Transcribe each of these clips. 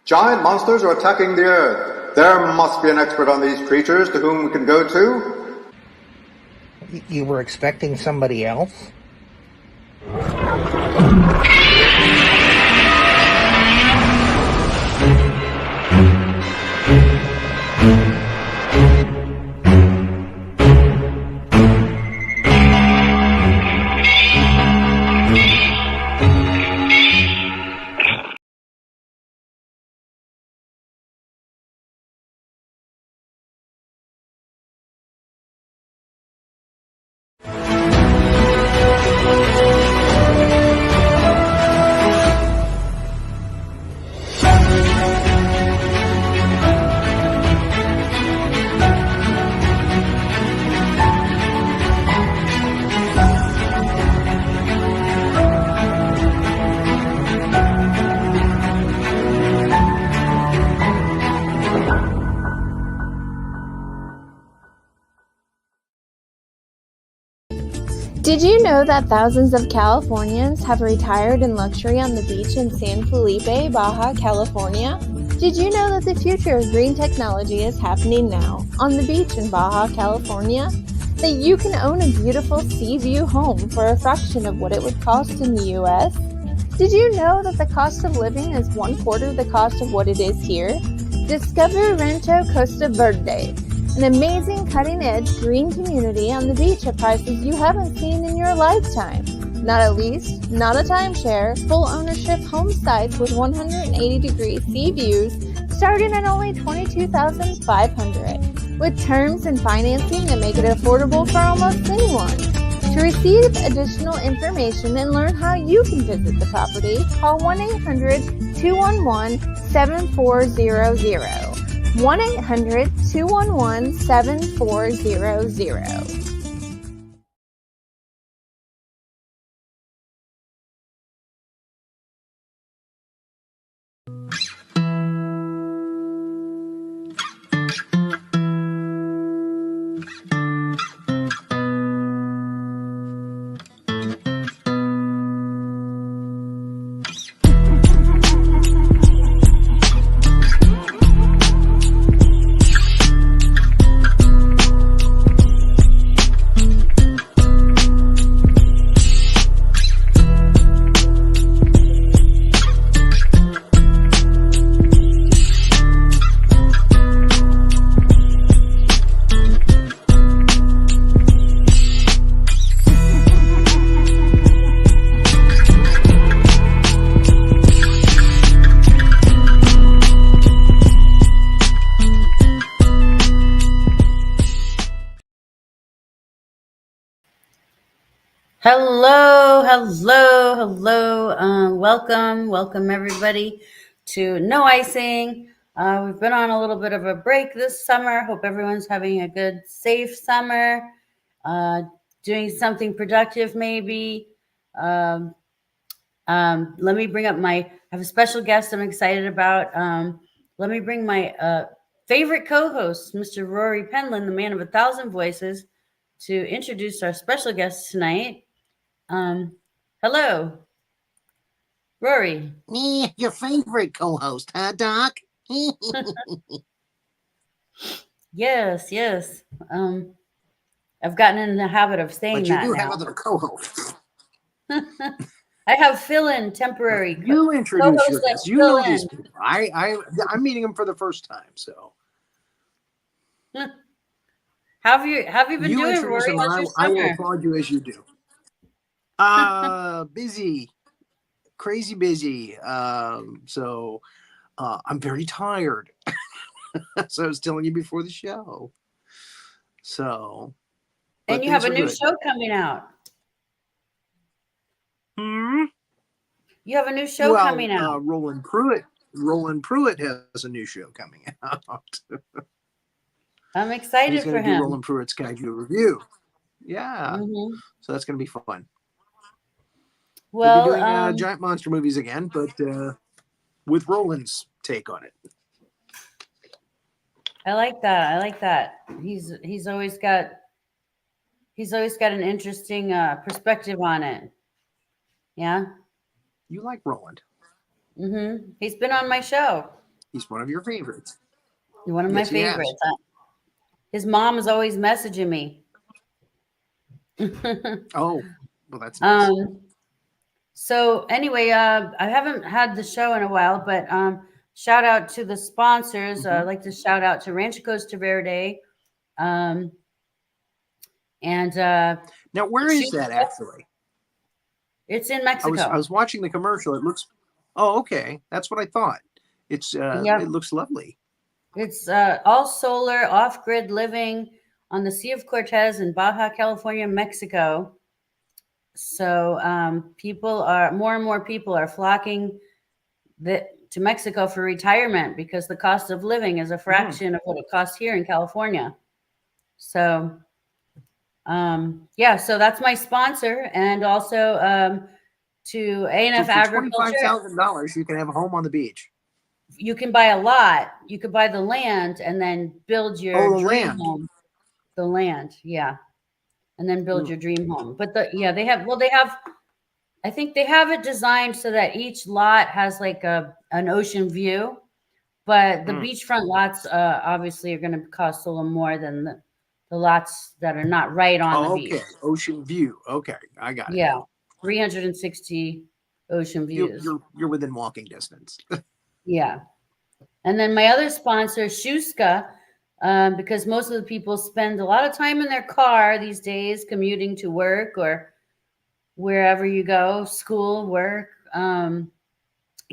Giant monsters are attacking the Earth. There must be an expert on these creatures to whom we can go to. You were expecting somebody else? Did you know that thousands of Californians have retired in luxury on the beach in San Felipe, Baja California? Did you know that the future of green technology is happening now on the beach in Baja California? That you can own a beautiful sea view home for a fraction of what it would cost in the U.S.? Did you know that the cost of living is 1/4 the cost of what it is here? Discover Rancho Costa Verde, an amazing cutting-edge green community on the beach at prices you haven't seen in your lifetime. Not a lease, not a timeshare, full ownership home sites with 180-degree sea views starting at only $22,500, with terms and financing that make it affordable for almost anyone. To receive additional information and learn how you can visit the property, call 1-800-211-7400. 1-800-211-7400. Hello. Welcome everybody to No Icing. We've been on a little bit of a break this summer. Hope everyone's having a good, safe summer, doing something productive maybe. Let me bring up I have a special guest I'm excited about. Let me bring my favorite co-host, Mr. Rory Penland, the man of 1,000 voices, to introduce our special guest tonight. Hello, Rory. Me, your favorite co-host, huh, Doc? Yes. I've gotten in the habit of saying that. But you do now. have other co-hosts. I have fill-in temporary. You introduce your guests. You know these people. I'm meeting them for the first time. So, How have you been doing, Rory? I will applaud you as you do. Busy, crazy busy. So I'm very tired. So I was telling you before the show. So, and you have a new show coming out. You have a new show coming out. Roland Pruitt has a new show coming out. I'm excited for him. Roland Pruitt's Kaiju Review. Yeah. So that's going to be fun. Well, we'll be doing giant monster movies again, but with Roland's take on it. I like that. He's always got an interesting perspective on it. Yeah. You like Roland. He's been on my show. He's one of your favorites. One of my Yes, he has. favorites. His mom is always messaging me. Oh, well, that's nice. So anyway, I haven't had the show in a while, but shout out to the sponsors. I'd like to shout out to Rancho Costa Verde. And Now, where is that actually? it's in Mexico. I was watching the commercial. It looks. Oh, okay. That's what I thought. It's. It looks lovely. It's all solar, off-grid living on the Sea of Cortez in Baja California, Mexico. So more and more people are flocking to Mexico for retirement because the cost of living is a fraction of what it costs here in California. So, so that's my sponsor, and also to A&F Agriculture. $25,000, you can have a home on the beach. You can buy a lot. You could buy the land and then build your dream home. The land, yeah, and then build your dream home. But they have. I think they have it designed so that each lot has like an ocean view, but the beachfront lots obviously are going to cost a little more than the lots that are not right on the beach. Okay, ocean view. Okay, I got it. Yeah, 360 ocean views. You're within walking distance. Yeah. And then my other sponsor, Shuska, because most of the people spend a lot of time in their car these days commuting to work or wherever you go, school, work,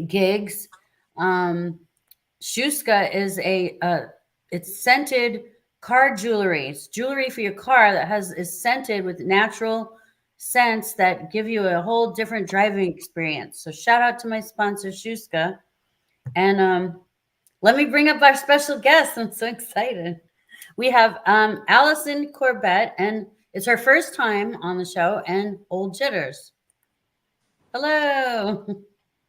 gigs. Shuska is it's scented car jewelry. It's jewelry for your car that is scented with natural scents that give you a whole different driving experience. So shout out to my sponsor, Shuska. And let me bring up our special guest. I'm so excited. We have Alison Corbett, and it's her first time on the show, and old Jitters. Hello.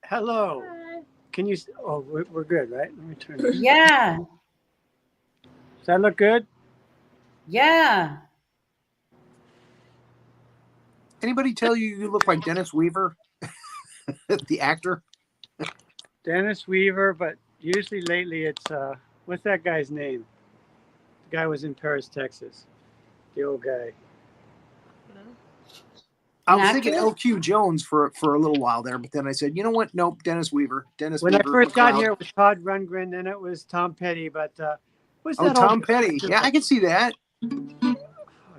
Hello. Hi. Can you? Oh, we're good, right? Let me turn it. Yeah. Does that look good? Yeah. Anybody tell you look like Dennis Weaver, the actor? Dennis Weaver, but usually lately it's what's that guy's name? The guy was in Paris, Texas. The old guy. I was thinking LQ Jones for a little while there, but then I said, you know what? Nope, Dennis Weaver. When I first got here, it was Todd Rundgren, then it was Tom Petty, but what's that? Tom Petty. Yeah, I can see that. I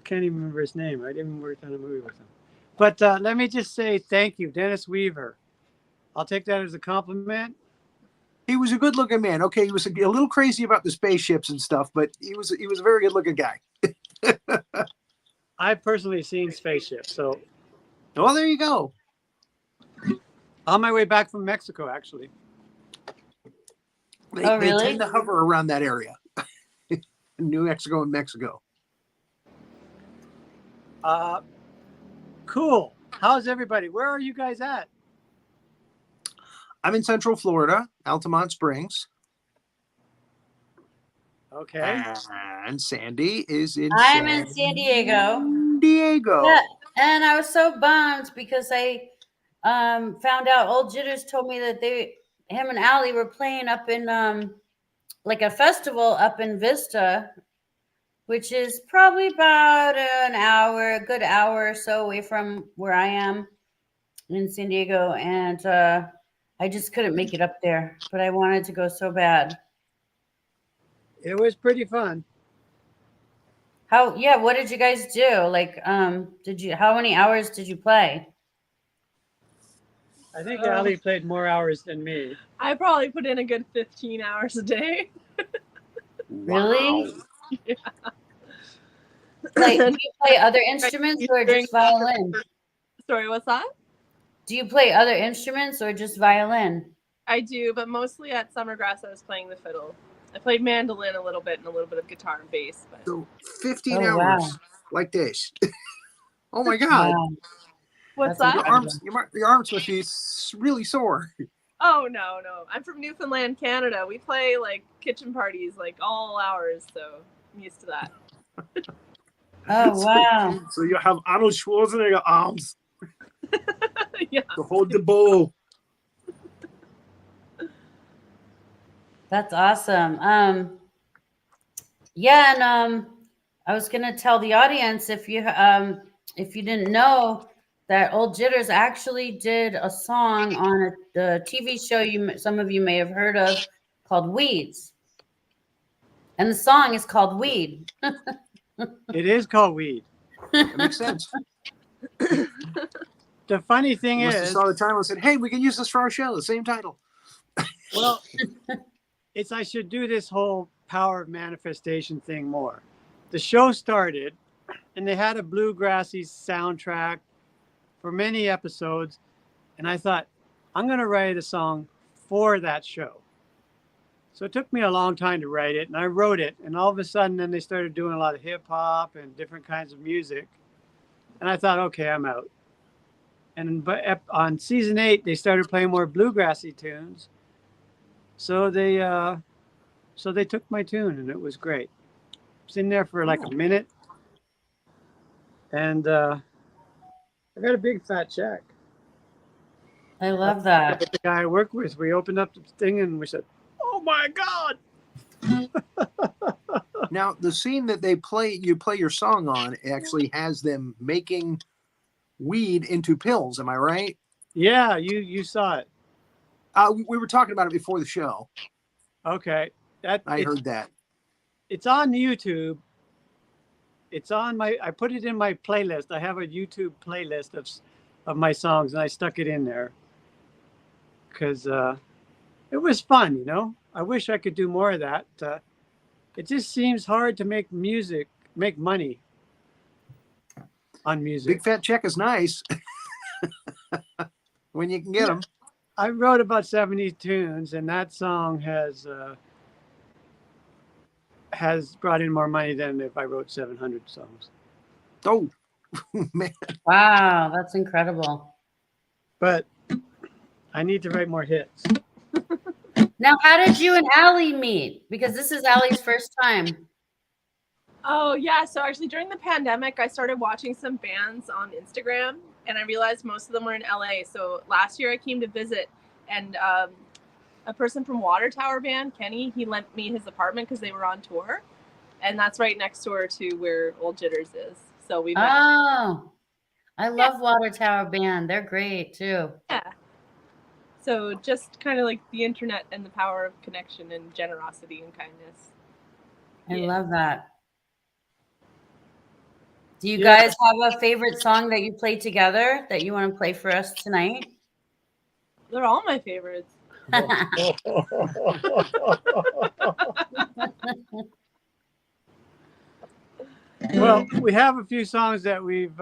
can't even remember his name. I didn't work on a movie with him. But let me just say thank you, Dennis Weaver. I'll take that as a compliment. He was a good-looking man. Okay, he was a little crazy about the spaceships and stuff, but he was a very good-looking guy. I've personally seen spaceships, so. Well, there you go. On my way back from Mexico, actually. They really? tend to hover around that area. New Mexico and Mexico. Cool. How's everybody? Where are you guys at? I'm in Central Florida, Altamont Springs. Okay. And Sandy is in I'm in San Diego. Yeah, and I was so bummed because I found out old Jitters told me that him and Allie were playing up in like a festival up in Vista, which is probably about a good hour or so away from where I am in San Diego. And I just couldn't make it up there, but I wanted to go so bad. It was pretty fun. What did you guys do? Like, how many hours did you play? I think Allie played more hours than me. I probably put in a good 15 hours a day. Really? Yeah. Like, do you play other instruments or just violin? Sorry, what's that? Do you play other instruments or just violin? I do, but mostly at Summergrass I was playing the fiddle. I played mandolin a little bit and a little bit of guitar and bass. But... So 15 hours like this. Oh my God. Wow. What's That's that? Your arms must be really sore. Oh, no. I'm from Newfoundland, Canada. We play like kitchen parties like all hours, so I'm used to that. Oh, wow. So you have Arnold Schwarzenegger arms Yeah. to hold the bow. That's awesome. Yeah, and I was gonna tell the audience if you didn't know that old Jitters actually did a song on the TV show some of you may have heard of called Weeds, and the song is called Weed. It is called Weed. That makes sense. The funny thing You must have is, saw the title and said, "Hey, we can use this for our show." The same title. well, I should do this whole power of manifestation thing more. The show started, and they had a bluegrassy soundtrack for many episodes, and I thought, I'm going to write a song for that show. So it took me a long time to write it, and I wrote it, and all of a sudden then they started doing a lot of hip hop and different kinds of music, and I thought, okay, I'm out. But on season 8 they started playing more bluegrassy tunes, so they took my tune, and it was great. I was in there for like a minute, and I got a big fat check. I love that. The guy I work with, we opened up the thing and we said, "Oh my God!" Now, the scene that you play your song on actually has them making weed into pills. Am I right? Yeah, you saw it. We were talking about it before the show. Okay, I heard that. It's on YouTube. It's on I put it in my playlist. I have a YouTube playlist of my songs, and I stuck it in there because it was fun, you know. I wish I could do more of that. It just seems hard to make money on music. Big fat check is nice when you can get them. I wrote about 70 tunes, and that song has brought in more money than if I wrote 700 songs. Oh, man. Wow, that's incredible. But I need to write more hits. Now, how did you and Allie meet? Because this is Allie's first time. Oh, yeah. So actually during the pandemic, I started watching some bands on Instagram, and I realized most of them were in LA. So last year I came to visit, and a person from Water Tower Band, Kenny, he lent me his apartment because they were on tour. And that's right next door to where Old Jitters is. So we met. Oh, I love Water Tower Band. They're great too. Yeah. So just kind of like the internet and the power of connection and generosity and kindness. I love that. Do you guys have a favorite song that you play together that you want to play for us tonight? They're all my favorites. Well, we have a few songs that we've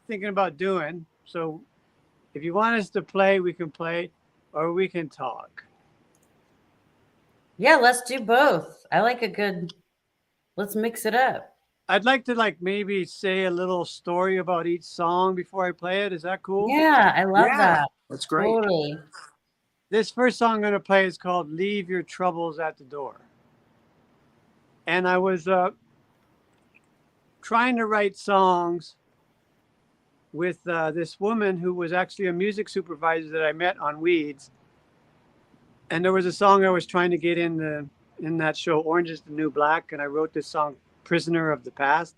thinking about doing. So if you want us to play, we can play, or we can talk. Yeah, let's do both. I like let's mix it up. I'd like to maybe say a little story about each song before I play it. Is that cool? Yeah, I love that. That's great. Totally. This first song I'm going to play is called Leave Your Troubles at the Door. And I was trying to write songs with this woman who was actually a music supervisor that I met on Weeds. And there was a song I was trying to get in that show, Orange is the New Black. And I wrote this song, Prisoner of the Past.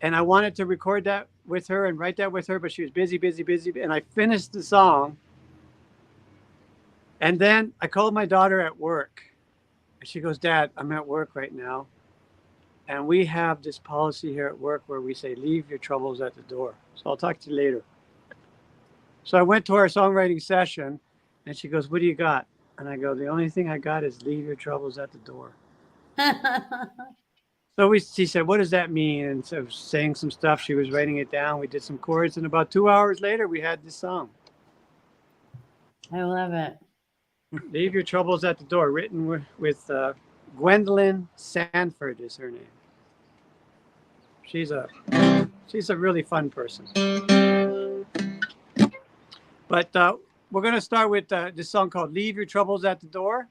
And I wanted to record that with her and write that with her, but she was busy. And I finished the song. And then I called my daughter at work. And she goes, "Dad, I'm at work right now. And we have this policy here at work where we say, leave your troubles at the door. So I'll talk to you later." So I went to our songwriting session, and she goes, "What do you got?" And I go, "The only thing I got is leave your troubles at the door." So she said, "What does that mean?" And so I was saying some stuff. She was writing it down. We did some chords. And about 2 hours later, we had this song. I love it. Leave Your Troubles at the Door, written with Gwendolyn Sanford is her name. She's a really fun person. But we're going to start with this song called Leave Your Troubles at the Door.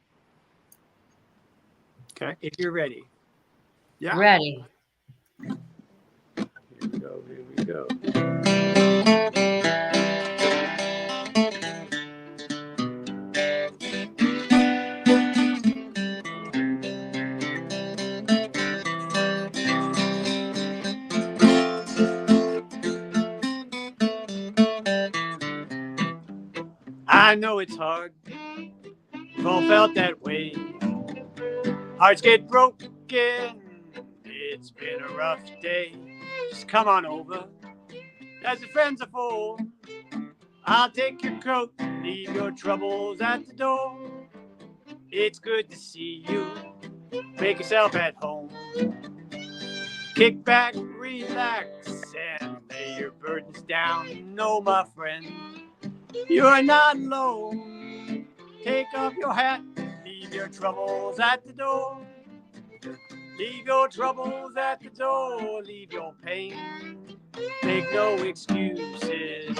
Okay. If you're ready. Yeah. Ready. Here we go. I know it's hard. We've all felt that way. Hearts get broken. It's been a rough day. Just come on over. As the friends are full, I'll take your coat. Leave your troubles at the door. It's good to see you. Make yourself at home. Kick back, relax, and lay your burdens down. No, my friend, you're not alone. Take off your hat, leave your troubles at the door. Leave your troubles at the door, leave your pain. Make no excuses,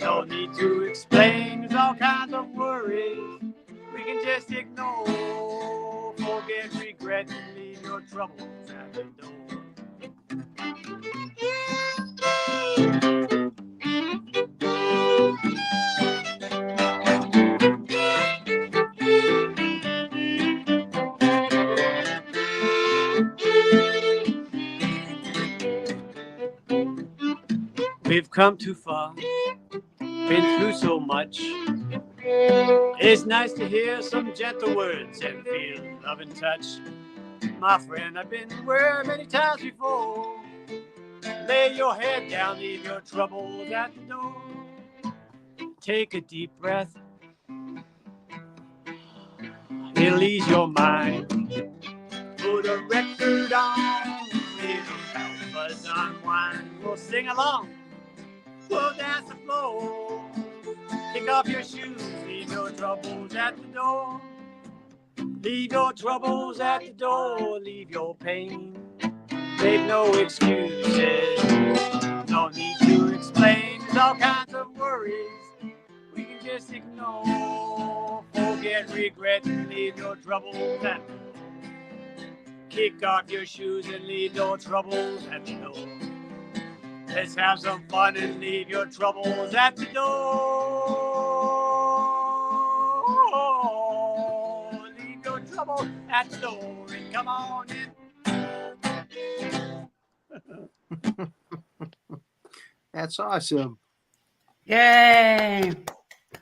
no need to explain. There's all kinds of worries we can just ignore. Forget, regret, and leave your troubles at the door. We've come too far, been through so much. It's nice to hear some gentle words and feel love and touch. My friend, I've been where many times before. Lay your head down, leave your troubles at the door. Take a deep breath, it'll ease your mind. Put a record on, it'll help us unwind. We'll sing along, we'll dance the floor. Kick off your shoes, leave your troubles at the door. Leave your troubles at the door, leave your pain. Make no excuses, no need to explain. There's all kinds of worries we can just ignore. Forget, regret, and leave your troubles at the door. Kick off your shoes and leave your troubles at the door. Let's have some fun and leave your troubles at the door. Leave your troubles at the door and come on in. That's awesome. Yay!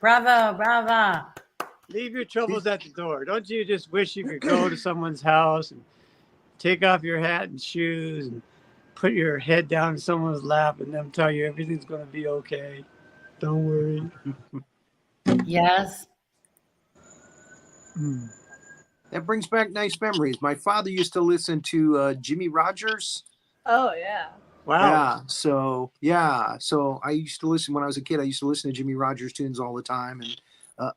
Bravo, bravo. Leave your troubles at the door. Don't you just wish you could go to someone's house and take off your hat and shoes and put your head down in someone's lap and them tell you everything's going to be okay? Don't worry. Yes. That brings back nice memories. My father used to listen to Jimmy Rogers. Oh yeah. Wow. So I used to listen when I was a kid. I used to listen to Jimmy Rogers tunes all the time, and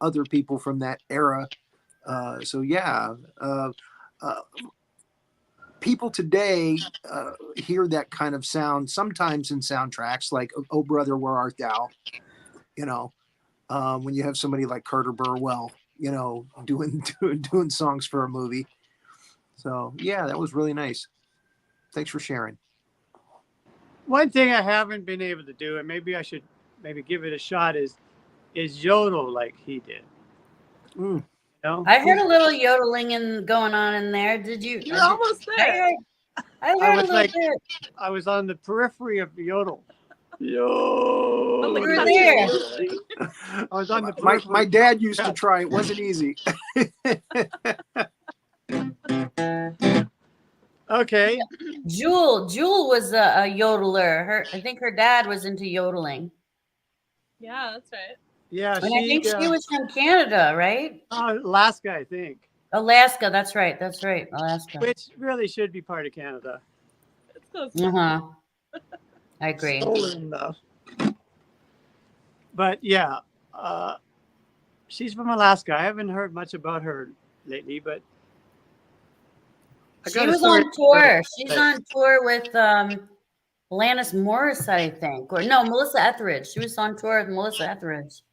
other people from that era. People today hear that kind of sound sometimes in soundtracks, like "Oh Brother, Where Art Thou?" You know, when you have somebody like Carter Burwell, you know, doing songs for a movie. So yeah, that was really nice. Thanks for sharing. One thing I haven't been able to do, and maybe I should give it a shot, is yodel like he did. Mm. You know? I heard a little yodeling going on in there. Did you? You're almost there. I heard a little bit. I was on the periphery of yodel. You were there. I was on the periphery. My dad used to try. It wasn't easy. Okay. Jewel was a yodeler. I think her dad was into yodeling. Yeah, that's right. Yeah, And I think she was from Canada, right? Alaska, I think. Alaska, that's right, Alaska. Which really should be part of Canada. It's close. I agree. Stolen enough. But yeah, she's from Alaska. I haven't heard much about her lately, but She was on tour. She's on tour with Alanis Morissette, I think. Or no, Melissa Etheridge. She was on tour with Melissa Etheridge.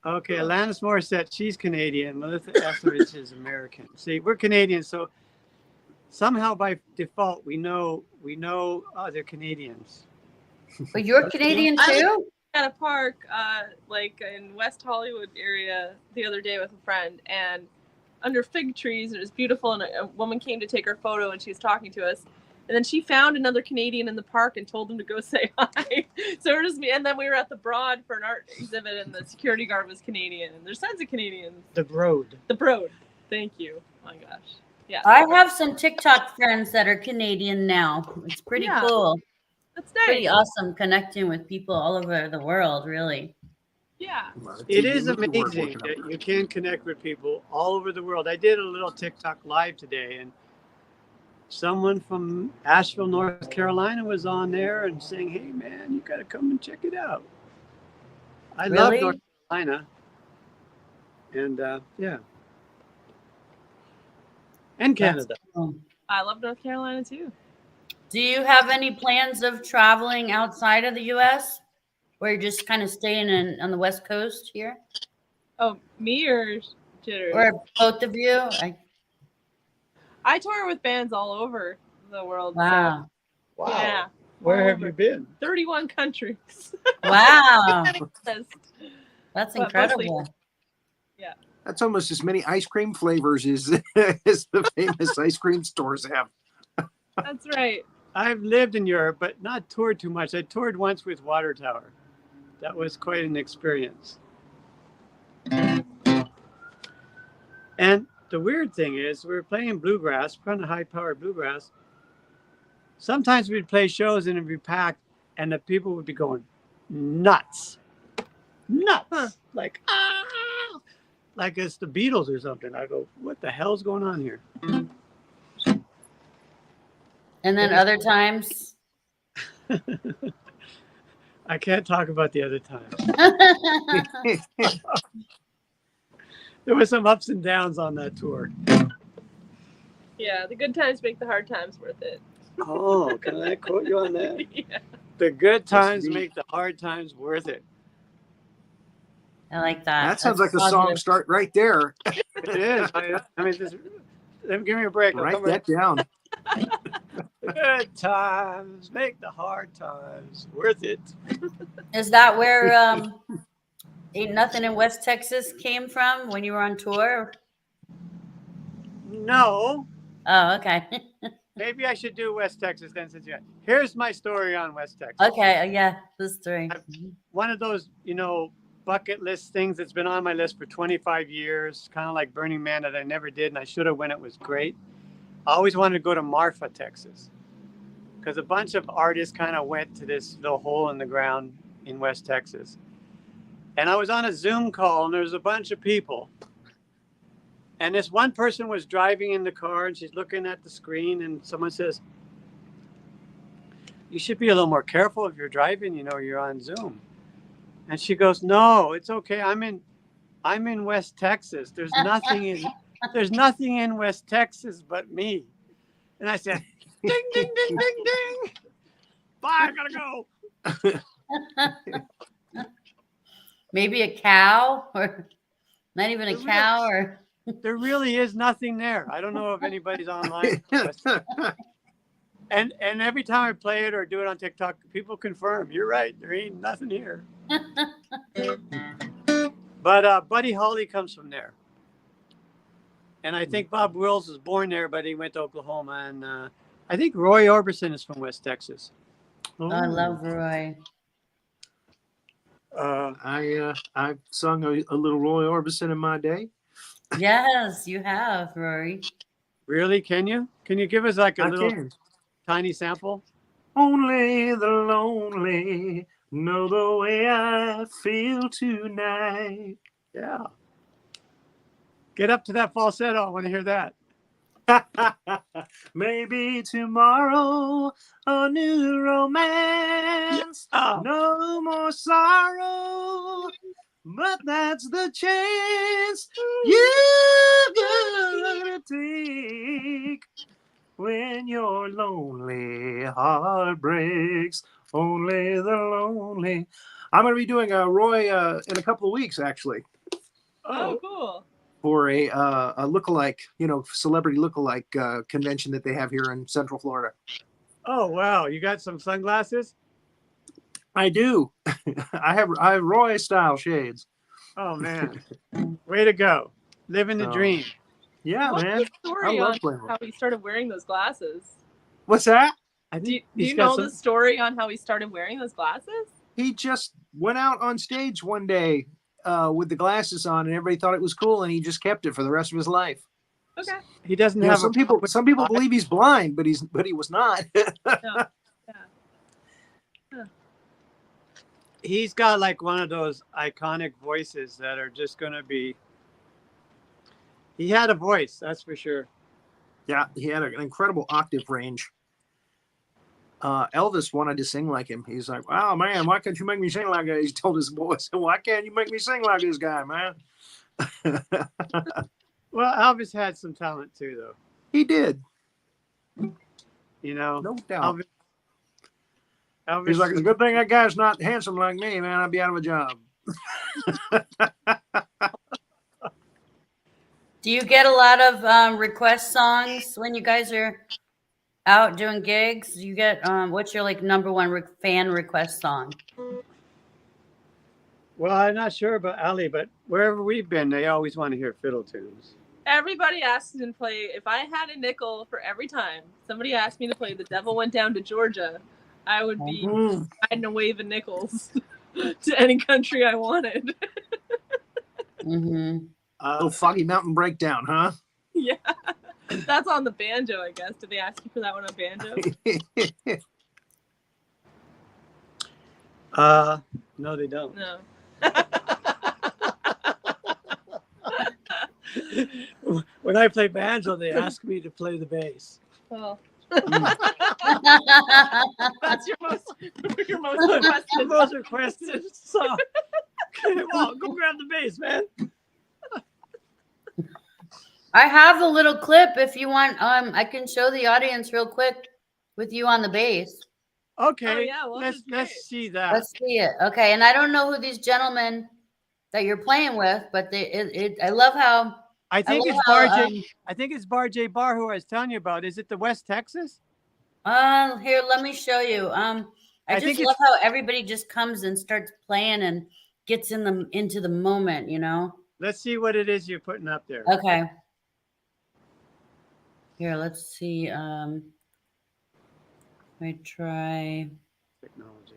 Okay, Alanis Morissette, she's Canadian. Melissa Etheridge is American. See, we're Canadian, so somehow by default we know they're Canadians. But you're Canadian too? At a park, like in West Hollywood area, the other day with a friend, and under fig trees, it was beautiful, and a woman came to take her photo, and she was talking to us, And then she found another Canadian in the park and told him to go say hi. So we're just me, and then we were at the Broad for an art exhibit, and the security guard was Canadian. And there's tons of Canadians. The Broad. The Broad. Thank you. Oh my gosh. Yeah. I have some TikTok friends that are Canadian now. It's pretty cool. That's nice. Pretty awesome connecting with people all over the world, really. Yeah. It is amazing that you can connect with people all over the world. I did a little TikTok live today, and someone from Asheville, North Carolina was on there and saying, hey, man, you got to come and check it out. I love North Carolina. And, yeah. And Canada. Cool. I love North Carolina, too. Do you have any plans of traveling outside of the U.S.? Or you're just kind of staying on the West Coast here? Oh, me or Jitters? Or both of you? I tour with bands all over the world. Wow. So, Wow. yeah. Where have you been? 31 countries. Wow. That's incredible. Yeah. That's almost as many ice cream flavors as the famous ice cream stores have. That's right. I've lived in Europe, but not toured too much. I toured once with Water Tower. That was quite an experience. And the weird thing is, we were playing bluegrass, kind of high-powered bluegrass. Sometimes we'd play shows and it'd be packed, and the people would be going nuts. Nuts. Like, ah! Like it's the Beatles or something. I go, what the hell's going on here? And then other times? I can't talk about the other times. There were some ups and downs on that tour. Yeah, the good times make the hard times worth it. Oh, can I quote you on that? Yeah. The good times make the hard times worth it. I like that. That sounds like a song start right there. It is. I mean, give me a break. Write that down. The good times make the hard times worth it. Is that where Ain't Nothing in West Texas came from when you were on tour? No. Oh, okay. Maybe I should do West Texas then. Here's my story on West Texas. Okay, yeah, this story. One of those, bucket list things that's been on my list for 25 years, kind of like Burning Man that I never did, and I should have when it was great. I always wanted to go to Marfa, Texas, because a bunch of artists kind of went to this little hole in the ground in West Texas. And I was on a Zoom call, and there was a bunch of people. And this one person was driving in the car, and she's looking at the screen, and someone says, you should be a little more careful if you're driving, you're on Zoom. And she goes, no, it's okay. I'm in West Texas. There's nothing in West Texas but me. And I said, ding, ding, ding, ding, ding. Bye, I gotta go. Maybe a cow, or not even a cow, or there really is nothing there. I don't know if anybody's online. And every time I play it or do it on TikTok, people confirm, you're right, there ain't nothing here. But Buddy Holly comes from there. And I think Bob Wills was born there, but he went to Oklahoma. And I think Roy Orbison is from West Texas. Oh, I love Roy. I've sung a little Roy Orbison in my day. Yes, you have, Rory. Really? Can you? Can you give us like a little tiny sample? Only the lonely know the way I feel tonight. Yeah. Get up to that falsetto. I want to hear that. Maybe tomorrow a new romance. Yeah. No more sorrow. But that's the chance you're gonna take when your lonely heart breaks. Only the lonely. I'm going to be doing a Roy in a couple of weeks, actually. Oh, cool. For a lookalike, celebrity lookalike convention that they have here in Central Florida. Oh, wow. You got some sunglasses? I do. I have Roy style shades. Oh, man. Way to go. Living the dream. Yeah, What's man. the story I love on playing how he started wearing those glasses? What's that? I Do think you he's got know some. the story on how he started wearing those glasses? He just went out on stage one day with the glasses on, and everybody thought it was cool, and he just kept it for the rest of his life. Okay. He doesn't You know, have some a people eye. believe he's blind, but he was not. Yeah. He's got like one of those iconic voices that are just going to be. He had a voice, that's for sure. Yeah, he had an incredible octave range. Elvis wanted to sing like him. He's like, "Wow, man, why can't you make me sing like that?" He told his boys, "Why can't you make me sing like this guy, man?" Well, Elvis had some talent too, though. He did, You know, no doubt. Elvis He's like, "It's a good thing that guy's not handsome like me, man. I'd be out of a job." Do you get a lot of request songs when you guys are out doing gigs? Do you get what's your like number one fan request song? Well, I'm not sure about Ali, but wherever we've been, they always want to hear fiddle tunes. Everybody asks me to play. If I had a nickel for every time somebody asked me to play "The Devil Went Down to Georgia," I would be riding a wave of nickels to any country I wanted. Mm-hmm. Little Foggy Mountain Breakdown, huh? Yeah, that's on the banjo, I guess. Did they ask you for that one on banjo? No, they don't. No. When I play banjo, they ask me to play the bass. Well, Mm. that's your most The requested. most requested song. Come on, go grab the bass, man. I have a little clip if you want. I can show the audience real quick with you on the bass. Okay, Oh, yeah, well, this is great. let's see that. Let's see it. Okay, and I don't know who these gentlemen that you're playing with, but I love how I think love it's how, Bar J. I think it's Bar J Bar who I was telling you about. Is it the West Texas? here, let me show you. I I just think love how everybody just comes and starts playing and gets into the moment, you know. Let's see what it is you're putting up there. Okay. Here, let's see. I try Technology.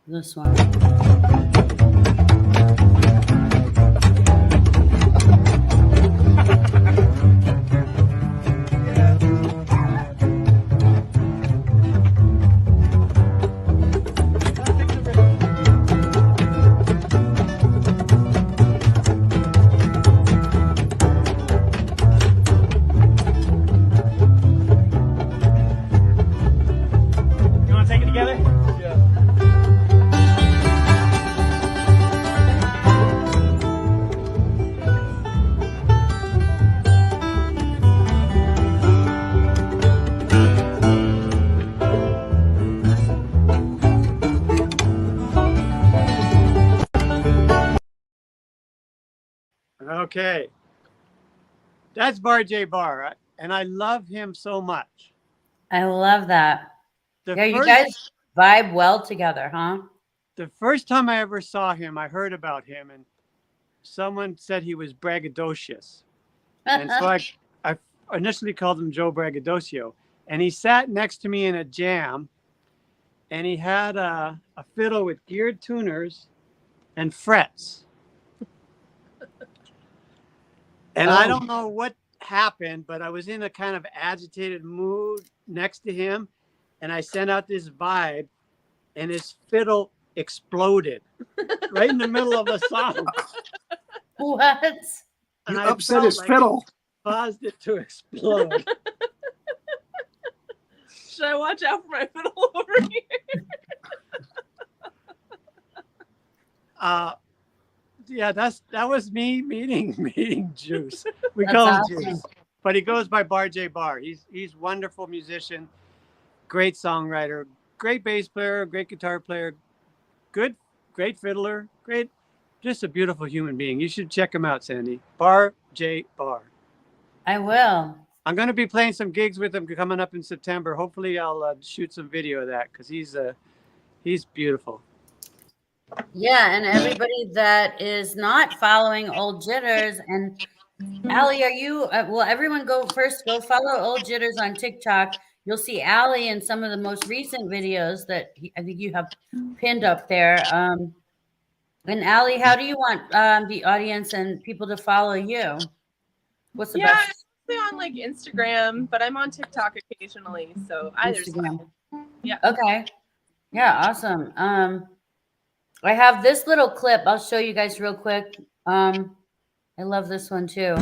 this one. You want to take it together? Yeah. Okay. That's Bar J Bar, right? And I love him so much. I love that. The Yeah, you first- guys vibe well together, huh? The first time I ever saw him, I heard about him, and someone said he was braggadocious. And so I initially called him Joe Braggadocio. And he sat next to me in a jam, and he had a fiddle with geared tuners and frets. And I don't know what happened, but I was in a kind of agitated mood next to him, and I sent out this vibe, and his fiddle exploded right in the middle of the song. What? And You I upset felt his like fiddle. it caused it to explode. Should I watch out for my fiddle over here? Yeah, that was me meeting Juice. We That's call him awesome. Juice, but he goes by Bar J Bar. He's wonderful musician, great songwriter, great bass player, great guitar player, great fiddler, just a beautiful human being. You should check him out, Sandy. Bar J Bar. I will. I'm going to be playing some gigs with him coming up in September. Hopefully, I'll shoot some video of that because he's beautiful. Yeah, and everybody that is not following Old Jitters and Allie, are you? Well, everyone go follow Old Jitters on TikTok. You'll see Allie in some of the most recent videos that I think you have pinned up there. And Allie, how do you want the audience and people to follow you? What's the Yeah, best? I'm mostly on like Instagram, but I'm on TikTok occasionally. So either's fine. Instagram. Yeah. Okay. Yeah, awesome. I have this little clip. I'll show you guys real quick. I love this one too.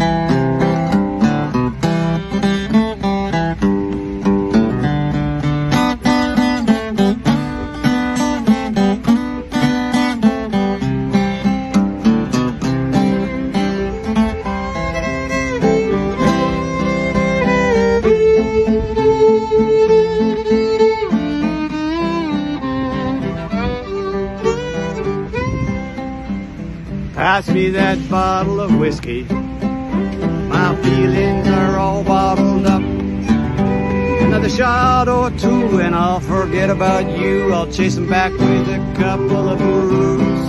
Pass me that bottle of whiskey. My feelings are all bottled up. Another shot or two and I'll forget about you. I'll chase them back with a couple of brews.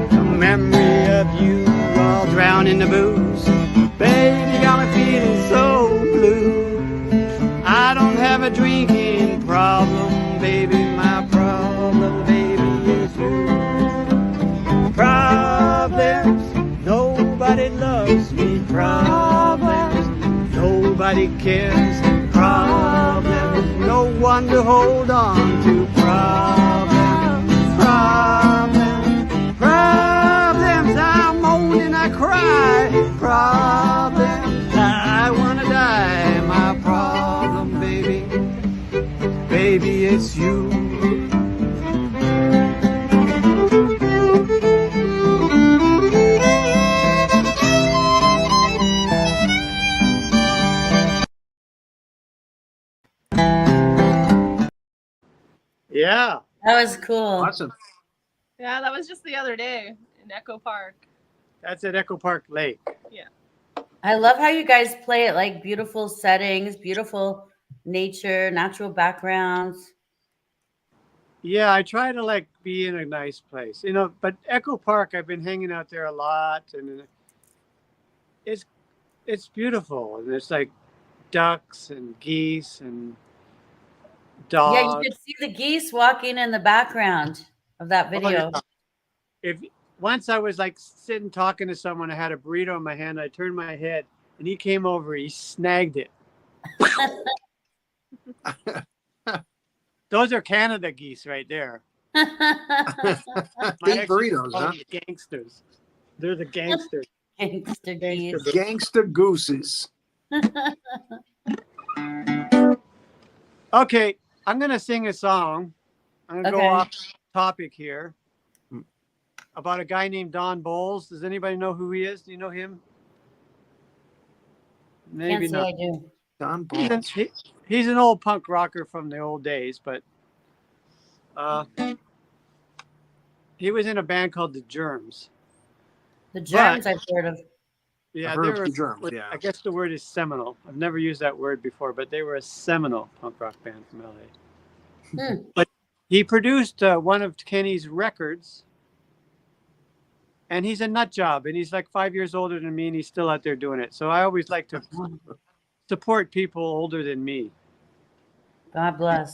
The memory of you I'll drown in the booze. Baby, got me feeling so blue. I don't have a drinking problem, baby. My problem, baby, is you. Problems, nobody loves me. Problems, nobody cares. Problems, no one to hold on to. Problems, problems, problems. I moan and I cry. Problems, I wanna die. My problem, baby, baby, it's you. Yeah. That was cool. Awesome. Yeah, that was just the other day in Echo Park. That's at Echo Park Lake. I love how you guys play it, like beautiful settings, beautiful nature, natural backgrounds. Yeah, I try to like be in a nice place, you know. But Echo Park, I've been hanging out there a lot, and it's beautiful, and it's like ducks and geese and dogs. Yeah, you could see the geese walking in the background of that video. Oh, yeah. If once I was like sitting talking to someone, I had a burrito in my hand. I turned my head, and he came over. He snagged it. Those are Canada geese right there. Big burritos, huh? Gangsters. They're the gangsters. Gangster geese. Gangster gooses. Okay, I'm gonna sing a song. I'm gonna go off topic here about a guy named Don Bowles. Does anybody know who he is? Do you know him? Maybe Can't say not. I do. Don Bowles. He's an old punk rocker from the old days, but he was in a band called the Germs. The Germs I've heard of. Yeah, I've heard they of were, the Germs, yeah. I guess the word is seminal. I've never used that word before, but they were a seminal punk rock band from LA. But he produced one of Kenny's records, and he's a nut job, and he's like 5 years older than me, and he's still out there doing it. So I always like to support people older than me. God bless.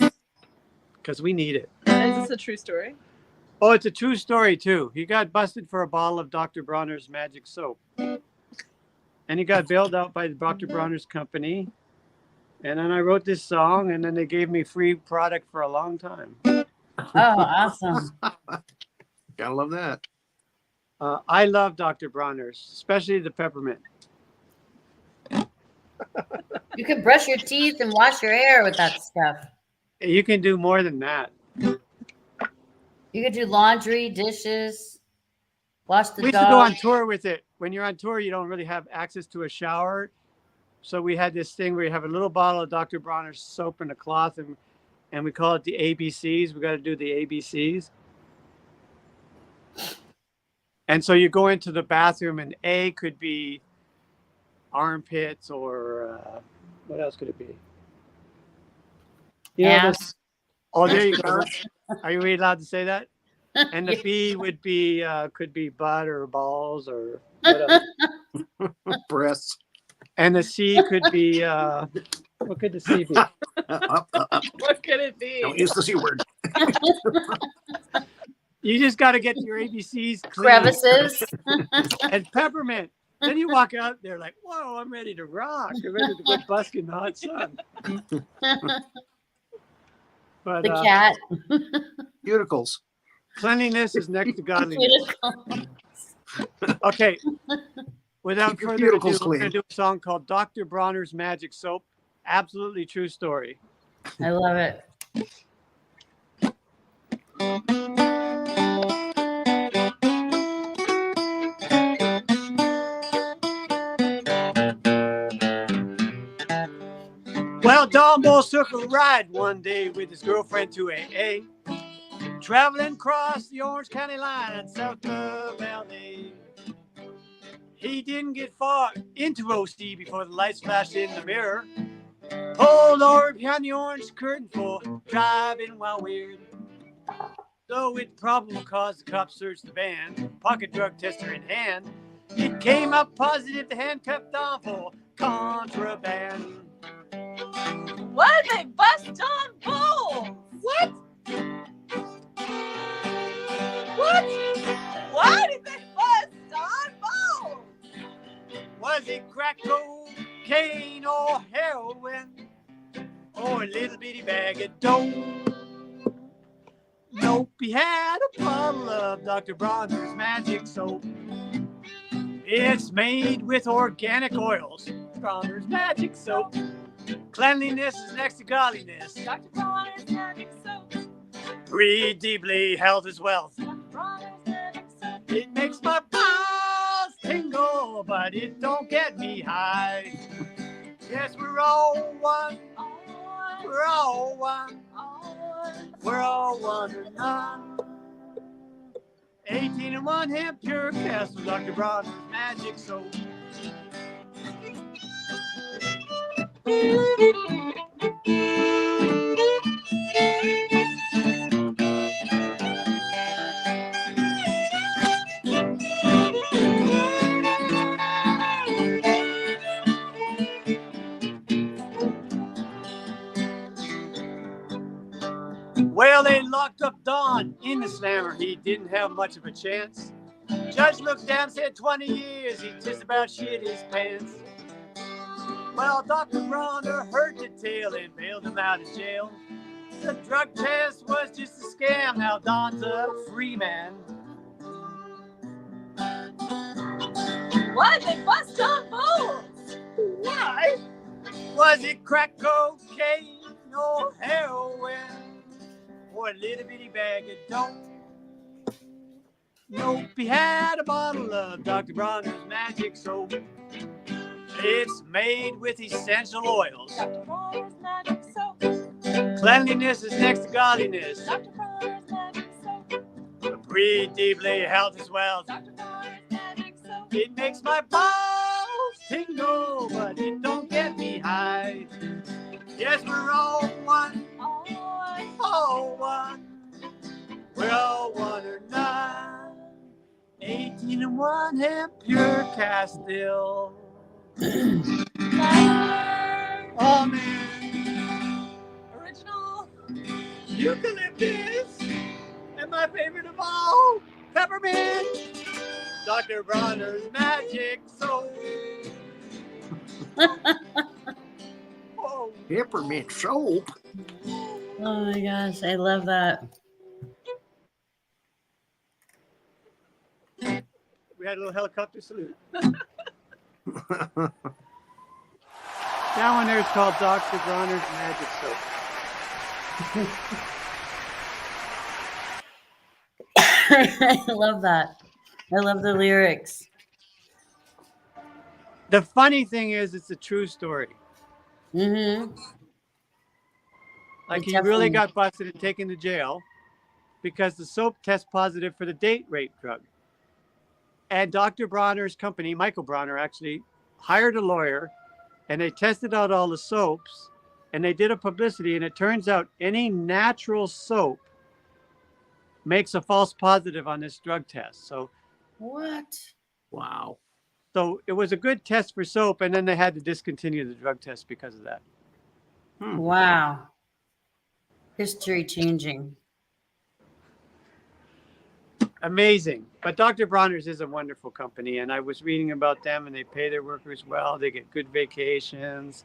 Because we need it. Is this a true story? Oh, it's a true story, too. He got busted for a bottle of Dr. Bronner's magic soap. And he got bailed out by the Dr. Bronner's company. And then I wrote this song, and then they gave me free product for a long time. Oh, awesome. Gotta love that. I love Dr. Bronner's, especially the peppermint. You could brush your teeth and wash your hair with that stuff. You can do more than that. You could do laundry, dishes, wash the We used dog. to go on tour with it. When you're on tour, you don't really have access to a shower. So we had this thing where you have a little bottle of Dr. Bronner's soap and a cloth, and we call it the ABCs. We got to do the ABCs. And so you go into the bathroom, and A could be armpits, or what else could it be? You know, Ass. oh, there you go. Are you really allowed to say that? And the B would be could be butt or balls or But, Breasts. and the C could be, what could the C be? Up. What could it be? Don't use the C word. You just got to get your ABCs clean. Crevices. And peppermint. Then you walk out there like, whoa, I'm ready to rock. I'm ready to go busk in the hot sun. But The cat. Cuticles. cleanliness is next to godliness. Okay. Without Keep your further ado, cuticles we're going clean. to do a song called Dr. Bronner's Magic Soap. Absolutely true story. I love it. Well, Don Bowles took a ride one day with his girlfriend to AA, traveling across the Orange County line south of LA. He didn't get far into OC before the lights flashed in the mirror. Pulled over behind the orange curtain for driving while weird. So with probable cause, the cops searched the van, pocket drug tester in hand. It came up positive the handcuffed on for contraband. What did they bust on Bowles? What? What? Why did they bust on Bowles? Was it crack cocaine or heroin or a little bitty bag of dough? Nope, he had a bottle of Dr. Bronner's Magic Soap. It's made with organic oils. Bronner's Magic Soap. Cleanliness is next to godliness. Dr. Bronner's Magic Soap. Breathe deeply, health is wealth. Dr. Bronner's Magic Soap. It makes my pulse tingle, but it don't get me high. Yes, we're all one. We're all one. We're all one or none. 18-in-1 hemp pure castle, Dr. Bronner's Magic Soap. Well, they locked up Don in the slammer. He didn't have much of a chance. Judge looked down, said 20 years. He just about shit his pants. Well, Dr. Bronner heard the tale and bailed him out of jail. The drug test was just a scam. Now Don's a free man. Why did they bust on Bowles? Why? Was it crack cocaine or heroin or a little bitty bag of dope? Nope, he had a bottle of Dr. Bronner's Magic Soap. It's made with essential oils. Dr. Bronner's Magic Soap. Cleanliness is next to godliness. Dr. Bronner's Magic Soap. Breathe deeply, health is wealth. Dr. Bronner's Magic Soap. It makes my balls tingle, but it don't get me high. Yes, we're all one. All one. We're all one or none. 18-in-1 hemp pure Castile. Oh man. Original. Eucalyptus. And my favorite of all, peppermint. Dr. Bronner's Magic Soap. Whoa. Peppermint soap. Oh my gosh, I love that. We had a little helicopter salute. That one there is called Dr. Bronner's Magic Soap. I love that. I love the lyrics. The funny thing is, it's a true story. Mm-hmm. Like It he definitely- really got busted and taken to jail because the soap tests positive for the date rape drug. And Dr. Bronner's company, Michael Bronner, actually hired a lawyer and they tested out all the soaps and they did a publicity, and it turns out any natural soap makes a false positive on this drug test. So What? Wow. So it was a good test for soap, and then they had to discontinue the drug test because of that. Wow. History changing. Amazing. But Dr. Bronner's is a wonderful company, and I was reading about them, and they pay their workers well. They get good vacations.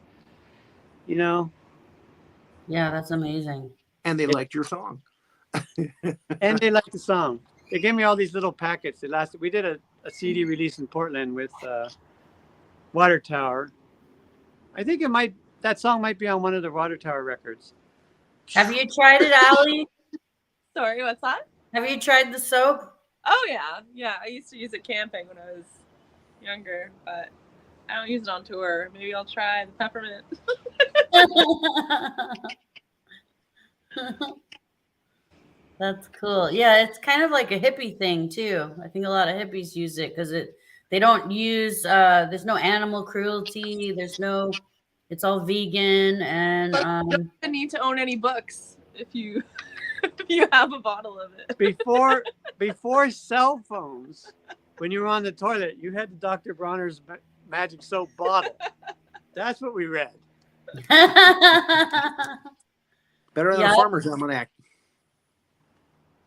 You know, Yeah, that's amazing. And they liked your song. and they like the song. They gave me all these little packets. We did a CD release in Portland with Water Tower. I think that song might be on one of the Water Tower records. Have you tried it, Allie? Sorry, what's that? Have you tried the soap? Oh yeah, yeah. I used to use it camping when I was younger, but I don't use it on tour. Maybe I'll try the peppermint. That's cool. Yeah, it's kind of like a hippie thing too. I think a lot of hippies use it because they don't use there's no animal cruelty. It's all vegan, and You don't need to own any books if you if you have a bottle of it. Before cell phones, when you were on the toilet, you had the Dr. Bronner's magic soap bottle. That's what we read. Better than Yeah. a Farmer's Almanac.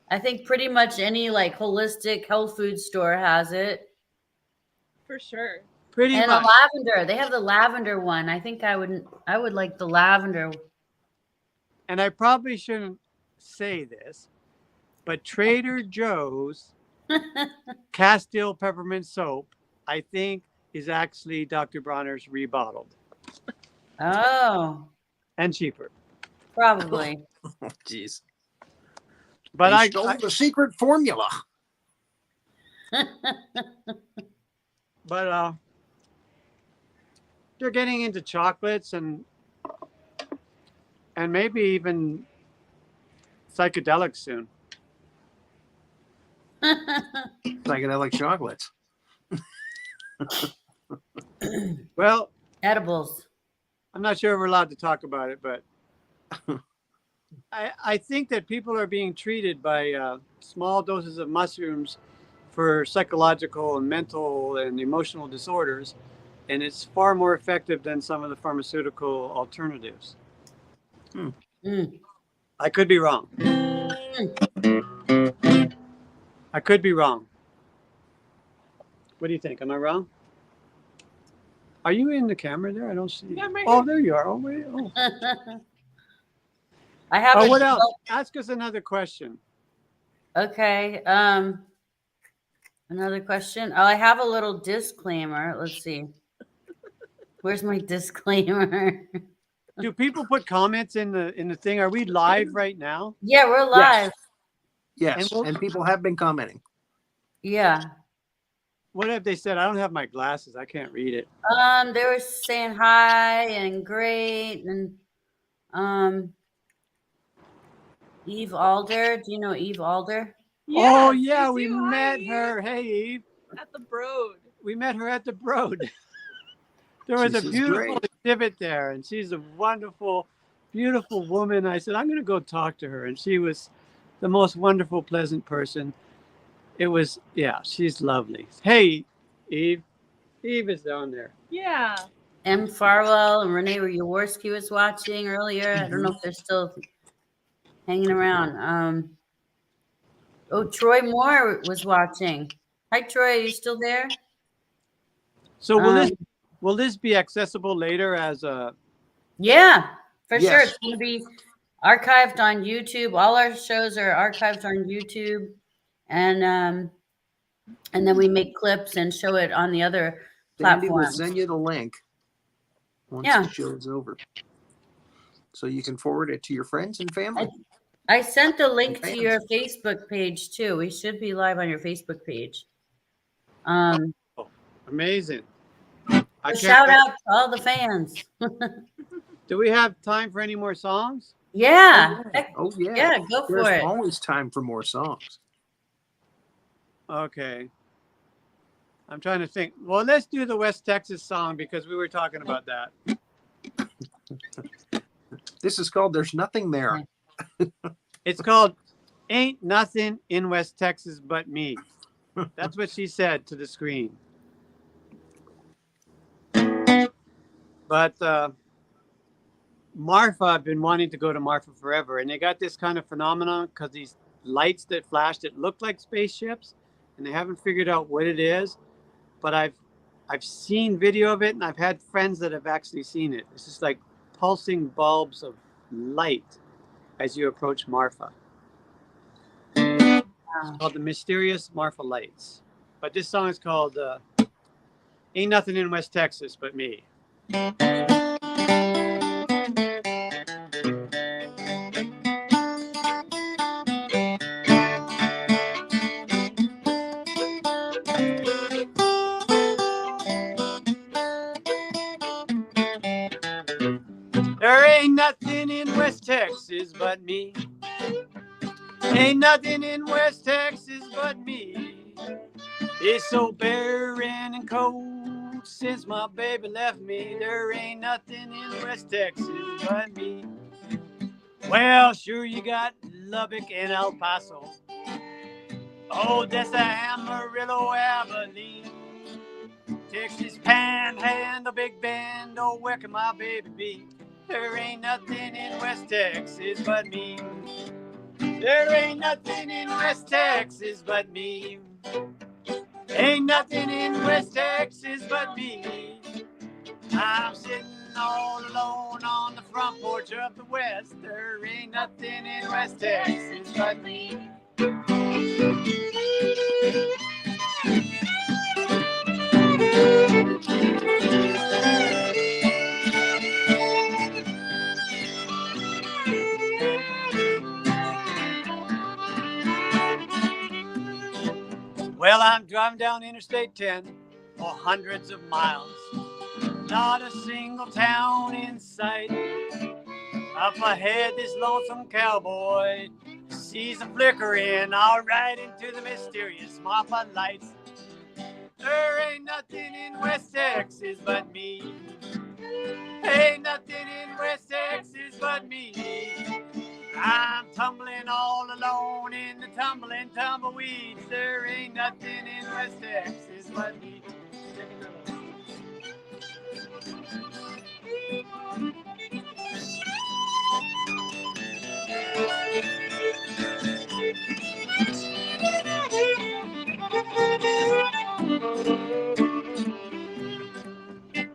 I think pretty much any like holistic health food store has it. For sure. Pretty And much. a lavender. They have the lavender one. I think I would like the lavender. And I probably shouldn't say this, but Trader Joe's Castile peppermint soap, I think, is actually Dr. Bronner's rebottled Oh, and cheaper. probably. Jeez. But They I stole the secret formula. but they're getting into chocolates and maybe even psychedelics soon. Psychedelic chocolates. Well, Edibles. I'm not sure if we're allowed to talk about it, but I think that people are being treated by small doses of mushrooms for psychological and mental and emotional disorders, and it's far more effective than some of the pharmaceutical alternatives. Mm. I could be wrong. I could be wrong. What do you think? Am I wrong? Are you in the camera there? I don't see you. Yeah, I'm right Oh, here. there you are. Oh, wait. Oh. I have Oh, what else? Ask us another question. Okay. Another question. Oh, I have a little disclaimer. Let's see. Where's my disclaimer? Do people put comments in the thing? Are we live right now? Yeah, we're live. Yes, and people have been commenting. Yeah. What have they said? I don't have my glasses. I can't read it. They were saying hi and great, and Eve Alder. Do you know Eve Alder? Oh, Yes, yeah, I we do. met Hi. her. Hey, Eve. At the Broad. We met her at the Broad. There was a She's beautiful great. exhibit there, and she's a wonderful, beautiful woman. I said, I'm going to go talk to her. And she was the most wonderful, pleasant person. It was, yeah, she's lovely. Hey, Eve. Eve is down there. Yeah. M. Farwell and Renee Jaworski was watching earlier. I don't know if they're still hanging around. Oh, Troy Moore was watching. Hi, Troy. Are you still there? So will this be accessible later as a? Yeah, for Yes. sure. It's going to be archived on YouTube. All our shows are archived on YouTube, and then we make clips and show it on the other Sandy will platforms. send you the link once Yeah. the show is over. So you can forward it to your friends and family. I sent the link to Fans. your Facebook page too. We should be live on your Facebook page. Amazing. I can't Shout wait. out to all the fans. Do we have time for any more songs? Yeah. Oh, yeah. Yeah, go for There's it. always time for more songs. Okay. I'm trying to think. Well, let's do the West Texas song because we were talking about that. This is called There's Nothing There. It's called Ain't Nothing in West Texas But Me. That's what she said to the screen. But Marfa, I've been wanting to go to Marfa forever, and they got this kind of phenomenon because these lights that flash that look like spaceships, and they haven't figured out what it is. But I've seen video of it, and I've had friends that have actually seen it. It's just like pulsing bulbs of light as you approach Marfa. It's called the Mysterious Marfa Lights. But this song is called Ain't Nothing in West Texas But Me. There ain't nothing in West Texas but me. Ain't nothing in West Texas but me. It's so barren and cold since my baby left me. There ain't nothing in West Texas but me. Well, sure you got Lubbock and El Paso, Odessa, Amarillo, Abilene, Texas Panhandle, Big Bend. Oh, where can my baby be? There ain't nothing in West Texas but me. There ain't nothing in West Texas but me. Ain't nothing in West Texas but me. I'm sitting all alone on the front porch of the West. There ain't nothing in West Texas but me. Well, I'm driving down Interstate 10 for hundreds of miles. Not a single town in sight. Up ahead, this lonesome cowboy sees a flickering all right into the mysterious Marfa lights. There ain't nothing in West Texas but me. Ain't nothing in West Texas but me. I'm tumbling all alone in the tumbling tumbleweeds. There ain't nothing in West Texas but me.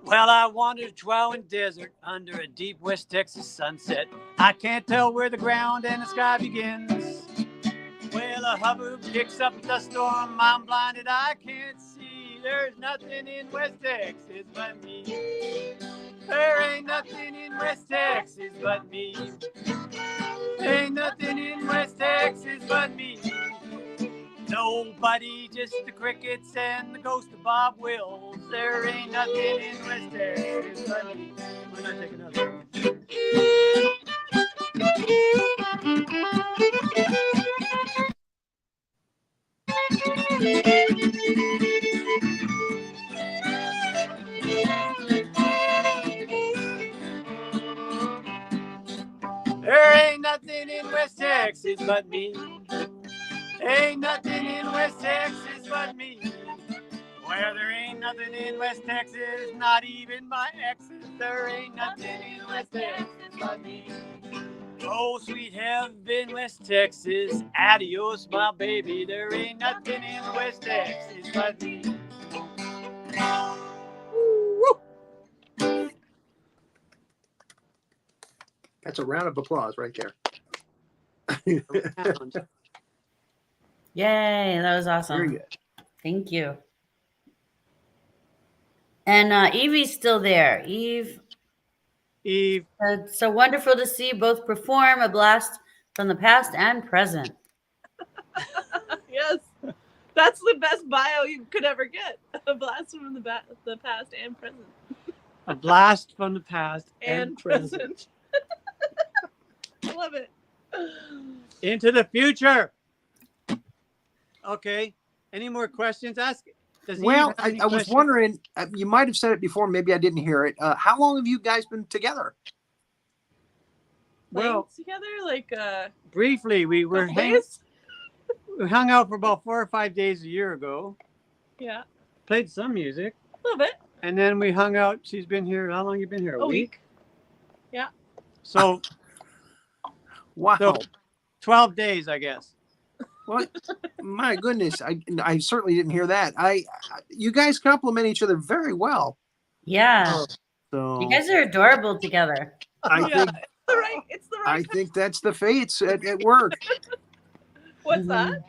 Well, I wandered a twirling desert under a deep West Texas sunset. I can't tell where the ground and the sky begins. Well, a hubbub kicks up the storm. I'm blinded, I can't see. There's nothing in West Texas but me. There ain't nothing in West Texas but me. Ain't nothing in West Texas but me. Nobody, just the crickets and the ghost of Bob Wills. There ain't nothing in West Texas but me. Why not take another? There ain't nothing in West Texas but me. Ain't nothing in West Texas but me. Well, there ain't nothing in West Texas, not even my exes. There ain't nothing in West Texas but me. Oh, sweet heaven, West Texas, adios, my baby. There ain't nothing in West Texas but me. That's a round of applause right there. Yay, that was awesome. Very good. Thank you. And Evie's still there. Eve, it's so wonderful to see you both perform. A blast from the past and present. Yes, that's the best bio you could ever get. A blast from the past and present. A blast from the past And present. I love it. Into the future. Okay. Any more questions? Ask. Well, I was wondering, you might have said it before, maybe I didn't hear it. How long have you guys been together? Well, together, like briefly, we were we hung out for about 4 or 5 days a year ago. Yeah. Played some music. A little bit. And then we hung out. She's been here. How long you been here? A week. Yeah. So, Wow. so 12 days, I guess. What? My goodness. I certainly didn't hear that. You guys compliment each other very well. Yeah. So You guys are adorable together. I Yeah, think it's the right. I think that's the fates at work. What's that?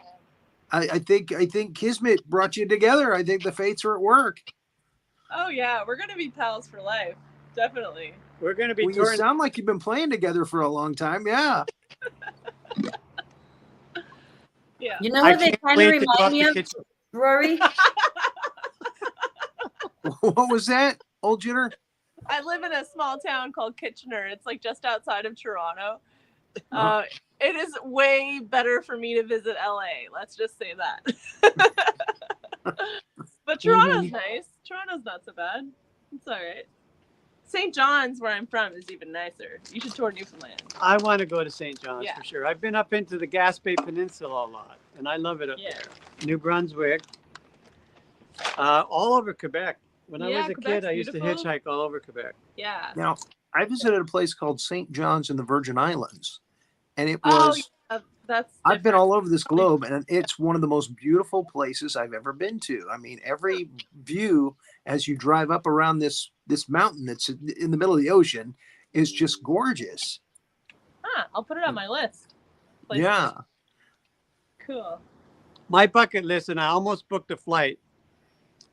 I think Kismet brought you together. I think the fates are at work. Oh yeah, we're gonna be pals for life. Definitely. We're going to be Well, you touring. sound like you've been playing together for a long time. Yeah. Yeah. You know I what they can't kind of wait to go remind out me the of, kitchen. Rory? What was that, old Jitter? I live in a small town called Kitchener. It's like just outside of Toronto. It is way better for me to visit LA. Let's just say that. But Toronto's nice. Toronto's not so bad. It's all right. St. John's, where I'm from, is even nicer. You should tour Newfoundland. I want to go to St. John's Yeah. for sure. I've been up into the Gaspé Peninsula a lot, and I love it up Yeah. there. New Brunswick, all over Quebec. When I Yeah, was a Quebec's kid, I used to beautiful. hitchhike all over Quebec. Yeah. Now, I visited a place called St. John's in the Virgin Islands, and it Oh, was. yeah, that's. I've been different. all over this globe, and it's one of the most beautiful places I've ever been to. I mean, every view as you drive up around this mountain that's in the middle of the ocean is just gorgeous. I'll put it on my list. Places. Yeah. Cool. My bucket list, and I almost booked a flight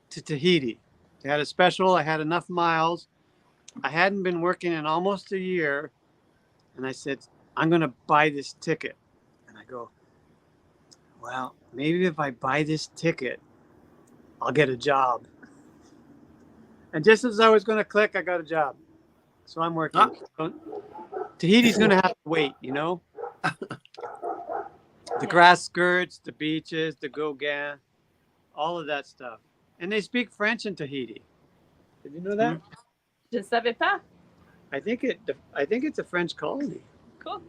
to Tahiti. They had a special. I had enough miles. I hadn't been working in almost a year, and I said, I'm going to buy this ticket. And I go, well, maybe if I buy this ticket, I'll get a job. And just as I was going to click, I got a job. So I'm working. So Tahiti's going to have to wait, you know? The grass skirts, the beaches, the Gauguin, all of that stuff. And they speak French in Tahiti. Did you know that? Je savais pas. I think it's a French colony. Cool.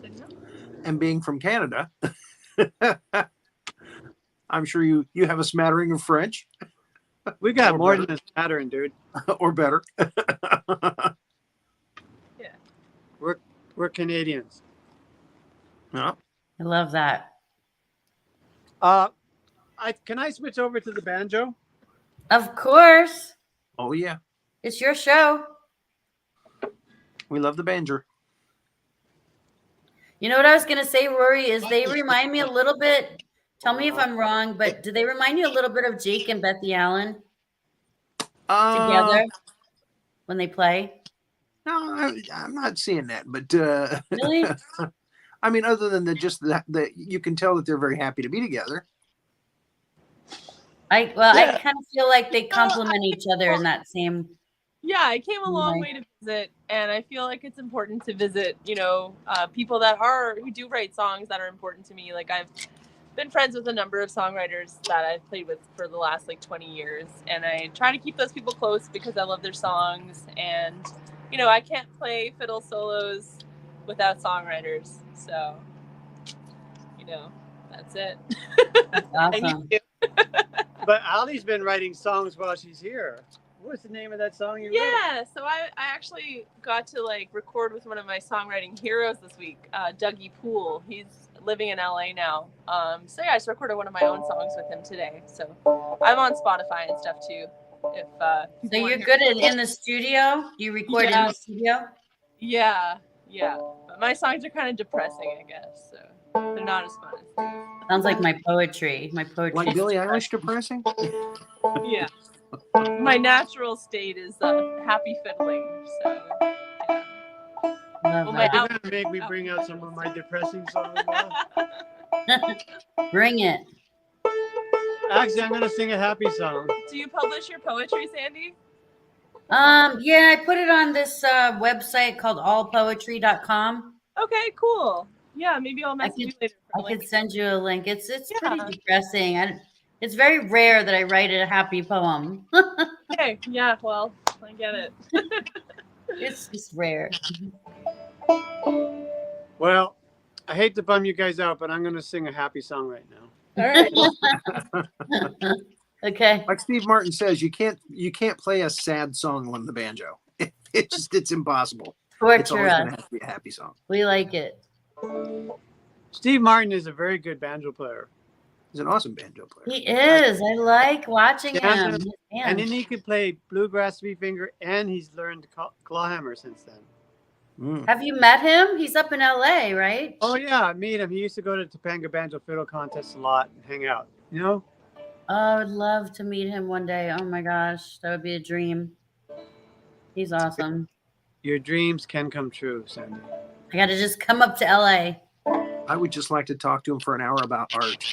Didn't know. And being from Canada, I'm sure you have a smattering of French. We got Or more better. than a pattern, dude. Or better. Yeah. We're Canadians. Yeah. I love that. Can I switch over to the banjo? Of course. Oh, yeah. It's your show. We love the banjo. You know what I was going to say, Rory, is they remind me a little bit, tell me if I'm wrong, but do they remind you a little bit of Jake and Bethy Allen together when they play? No, I'm not seeing that. But Really? I mean, other than that you can tell that they're very happy to be together. I kind of feel like they complement each other in that same. Yeah, I came a long way to visit, and I feel like it's important to visit, people who do write songs that are important to me. Like, I've been friends with a number of songwriters that I've played with for the last 20 years, and I try to keep those people close because I love their songs, and I can't play fiddle solos without songwriters, so that's it. That's I awesome. need to. But Ali's been writing songs while she's here. What's the name of that song you wrote? Yeah, so I actually got to record with one of my songwriting heroes this week, Dougie Poole. He's living in LA now. So yeah, I just recorded one of my own songs with him today. So I'm on Spotify and stuff too. If So you're good in the studio? You record in the studio? Yeah. But my songs are kind of depressing, I guess. So they're not as fun as these. Sounds like my poetry. My poetry. Like Billie Eilish depressing? Yeah. My natural state is happy fiddling. So yeah. Love Well, that. You're going to make me bring out some of my depressing songs now? Bring it. Actually, I'm going to sing a happy song. Do you publish your poetry, Sandy? Yeah, I put it on this website called allpoetry.com. Okay, cool. Yeah, maybe I'll message you later. I could send you a link. It's pretty depressing. It's very rare that I write a happy poem. Okay, yeah, well, I get it. It's just rare. Well, I hate to bum you guys out, but I'm going to sing a happy song right now. All right. Okay. Like Steve Martin says, you can't play a sad song on the banjo. It's impossible. It's Torture always going to us. have to be a happy song. We like it. Steve Martin is a very good banjo player. He's an awesome banjo player. He is. I like watching Yeah, him. and then he could play bluegrass three finger, and he's learned clawhammer since then. Mm. Have you met him? He's up in LA, right? Oh yeah, I meet him. He used to go to Topanga Banjo Fiddle contests a lot and hang out. You know? Oh, I would love to meet him one day. Oh my gosh, that would be a dream. He's awesome. Your dreams can come true, Sandy. I got to just come up to LA. I would just like to talk to him for an hour about art.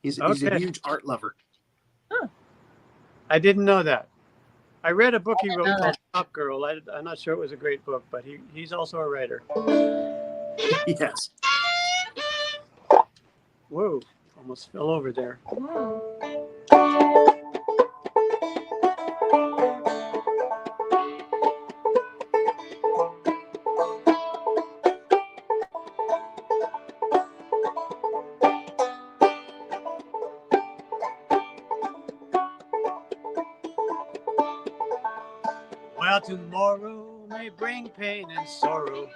He's a Okay. huge art lover. I didn't know that. I read a book he wrote know called that. Top Girl. I'm not sure it was a great book, but he's also a writer. Yes. Whoa, almost fell over there. Well, tomorrow may bring pain and sorrow.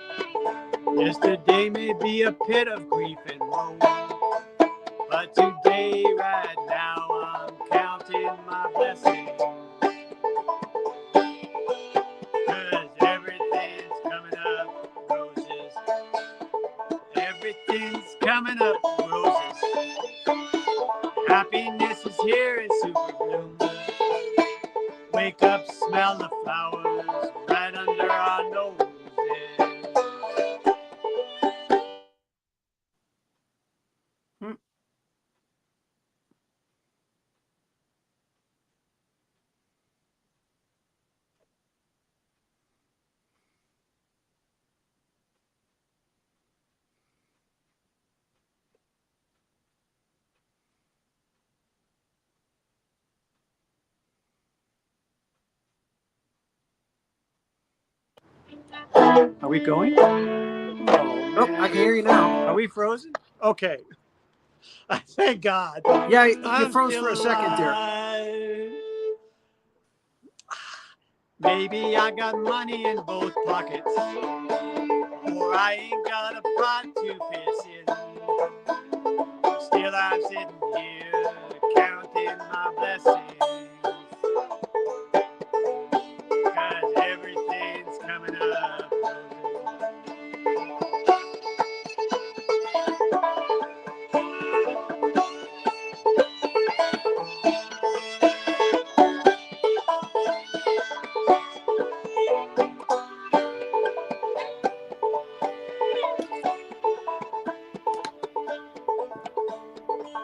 Yesterday may be a pit of grief and woe. But today, right now, I'm counting my blessings. 'Cause everything's coming up roses. Everything's coming up roses. Happiness is here in super bloom. Wake up, smell the flowers right under our noses. Are we going? Oh, I can hear you now. Are we frozen? Okay. Thank God. Yeah, you I'm froze still for a second there. alive. Maybe I got money in both pockets, or I ain't got a pot to piss in. Still I'm sitting here counting my blessings, 'cause everything's coming up.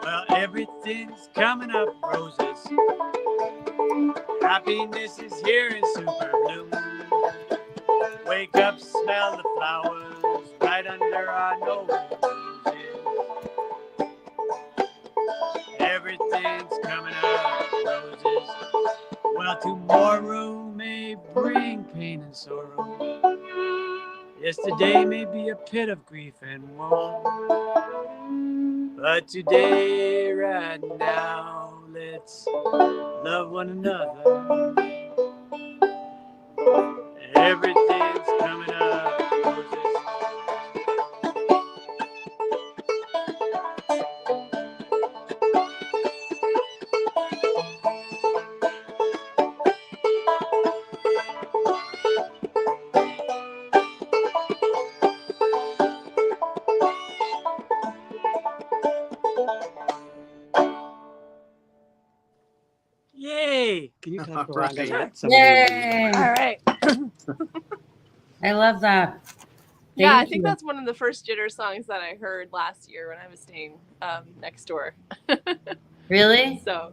Well, everything's coming up roses. Happiness is here in super bloom. Wake up, smell the flowers right under our noses. Everything's coming up roses. Well, tomorrow may bring pain and sorrow. Yesterday may be a pit of grief and woe. But today, right now, let's love one another. Everything's coming up roses. Yay! Can you clap for Right. that? Yay! All right. I love that. Yeah, I Thank think you. that's one of the first Jitters songs that I heard last year when I was staying next door. Really? So,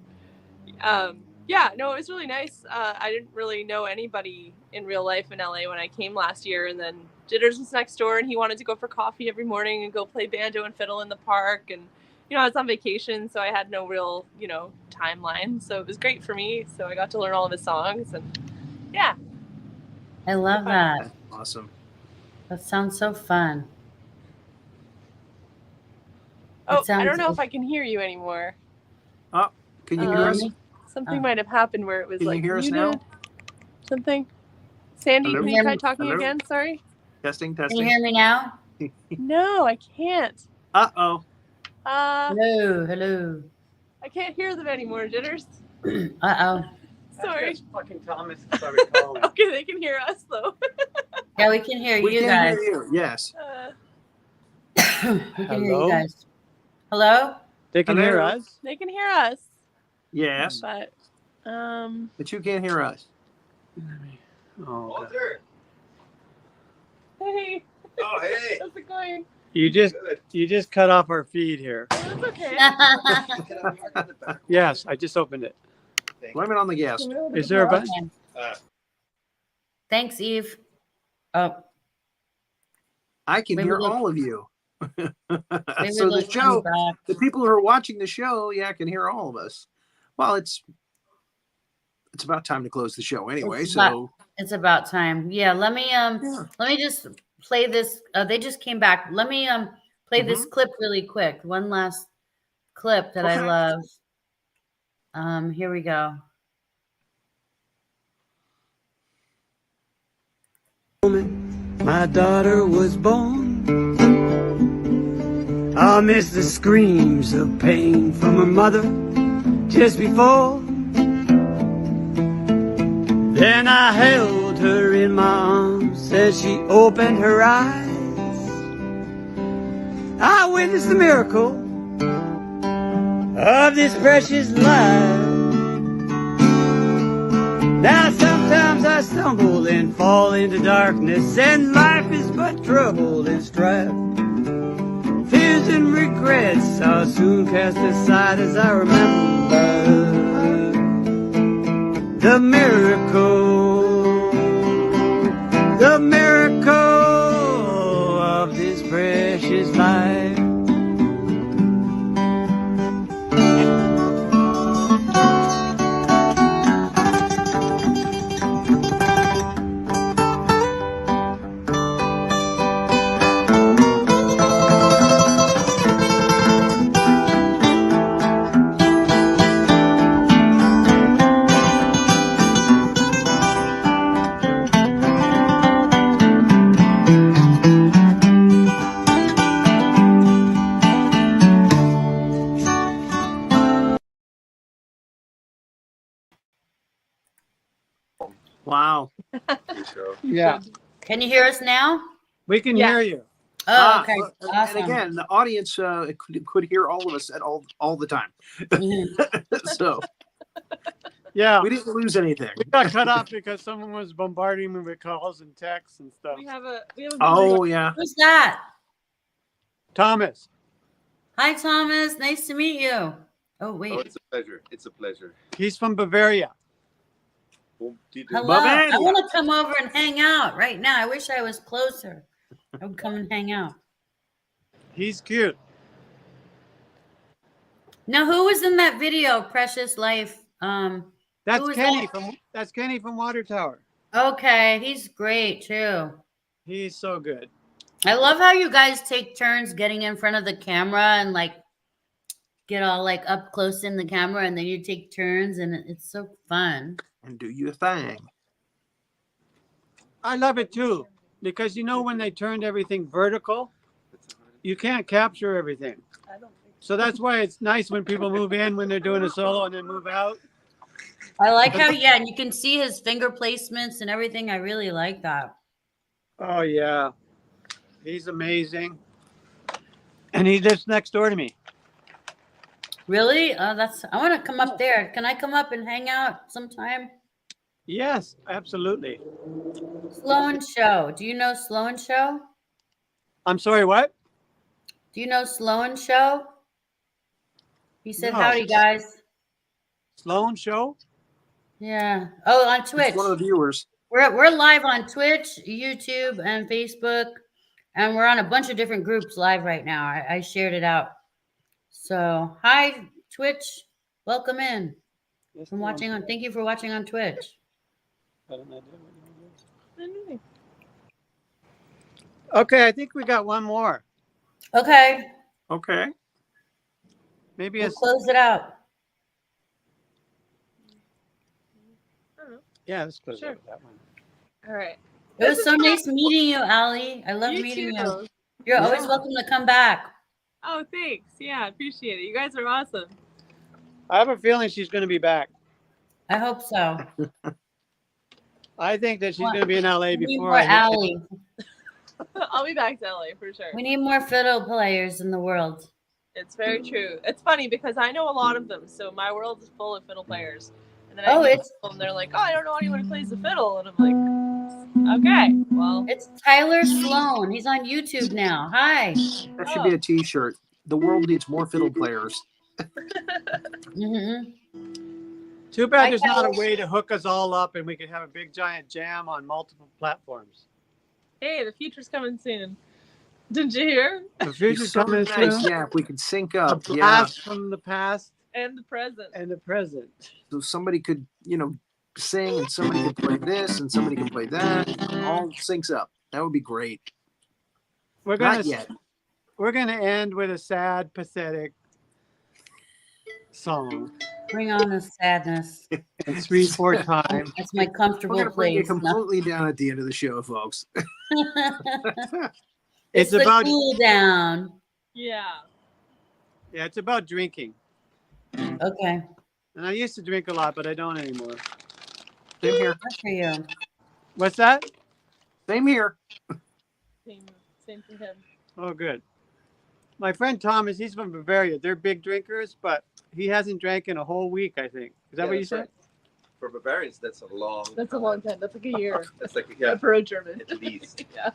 yeah, no, it was really nice. I didn't really know anybody in real life in LA when I came last year, and then Jitters was next door, and he wanted to go for coffee every morning and go play banjo and fiddle in the park. And I was on vacation, so I had no real, timeline. So it was great for me. So I got to learn all of his songs, and yeah. I love that. Awesome. That sounds so fun. Oh, I sounds don't know so- if I can hear you anymore. Can Can you hear us? Something might have happened where it was Can like you hear us muted. now? Something. Sandy, Hello? can you try talking Hello? again? Sorry. Testing, Can you testing. hear me now? No, I can't. Uh-oh. Hello, hello. I can't hear them anymore, Jitters. Uh-oh. Sorry. Fucking Thomas. Sorry, calling. Okay, they can hear us though. Yeah, we can hear We you can guys. hear you. Yes. We can hear you Hello? guys. Hello? They can Hello? hear us. They can hear us, Yes. but But you can't hear us. Oh, God. hey, Oh, hey. how's it going? You just cut off our feed here. That's okay. Yes, I just opened it. Blame it on the guest. Is there a button? Thanks, Eve. Oh, I can Maybe hear they'll- all of you. maybe So they'll the show, come back. the people who are watching the show, yeah, can hear all of us. Well, it's about time to close the show anyway. It's about time. Yeah, let me just play this. They just came back. Let me play this clip really quick. One last clip that I love. Here we go. My daughter was born. I miss the screams of pain from her mother just before. Then I held her in my arms as she opened her eyes. I witnessed the miracle of this precious life. Now sometimes I stumble and fall into darkness, and life is but trouble and strife. Fears and regrets I'll soon cast aside as I remember the miracle of this precious life. Wow. Yeah. Can you hear us now? We can hear you. Oh, okay. Well, Awesome. And again, the audience could hear all of us at all the time. So Yeah. we didn't lose anything. We got cut off because someone was bombarding me with calls and texts and stuff. We have a Oh yeah. Who's that? Thomas. Hi, Thomas. Nice to meet you. Oh, wait. Oh, it's a pleasure. It's a pleasure. He's from Bavaria. Hello. I want to come over and hang out right now. I wish I was closer. I would come and hang out. He's cute. Now, who was in that video, Precious Life? That's who was Kenny that? that's Kenny from Water Tower. Okay, he's great too. He's so good. I love how you guys take turns getting in front of the camera and like get all like up close in the camera, and then you take turns, and it's so fun. And do your thing. I love it too, because you know when they turned everything vertical, you can't capture everything. So that's why it's nice when people move in when they're doing a solo and then move out. I like how, yeah, and you can see his finger placements and everything. I really like that. Oh yeah, he's amazing, and he lives next door to me. Really? I want to come up there. Can I come up and hang out sometime? Yes, absolutely. Sloan Show. Do you know Sloan Show? I'm sorry, what? Do you know Sloan Show? He said, No. howdy, guys. Sloan Show? Yeah. Oh, on Twitch. It's one of the viewers. We're live on Twitch, YouTube, and Facebook, and we're on a bunch of different groups live right now. I shared it out. So, hi, Twitch. Welcome in. Thank you for watching on Twitch. Okay, I think we got one more. Okay, Okay. Maybe we'll it's close it out. Yeah, let's close Sure. up with that one. All right. It was so nice meeting you, Allie. I love You meeting too. you. You're always Yeah. welcome to come back. Oh, thanks. Yeah, appreciate it. You guys are awesome. I have a feeling she's going to be back. I hope so. I think that she's going to be in LA We need before more I hit Allie. I'll be back to LA for sure. We need more fiddle players in the world. It's very true. It's funny because I know a lot of them, so my world is full of fiddle players. And then Oh, I meet it's people and they're like, "Oh, I don't know anyone who plays the fiddle," and I'm like, "Okay, well." it's Tyler Sloan. He's on YouTube now. Hi. That should be a T-shirt. The world needs more fiddle players. Mm-hmm. Too bad I there's not a know. way to hook us all up and we could have a big giant jam on multiple platforms. Hey, the future's coming soon. Didn't you hear? The future's So coming nice. soon. Yeah, if we could sync A up. Yeah. blast from the past And the present. and the present. So somebody could, sing and somebody could play this and somebody can play that. All syncs up. That would be great. We're Not gonna yet. we're gonna end with a sad, pathetic song. Bring on the sadness. And 3/4 time. That's my We're comfortable going to bring you place. No. completely down at the end of the show, folks. It's the about cool down. Yeah. yeah, it's about drinking. Okay. And I used to drink a lot, but I don't anymore. Same here. Good for you. What's that? Same here. Same for him. Oh, good. My friend Thomas, he's from Bavaria. They're big drinkers, but he hasn't drank in a whole week, I think. Is that what you that's said? right. For Bavarians, that's a long That's a long time. That's like a year. That's like, yeah, For a German. at least. Yeah.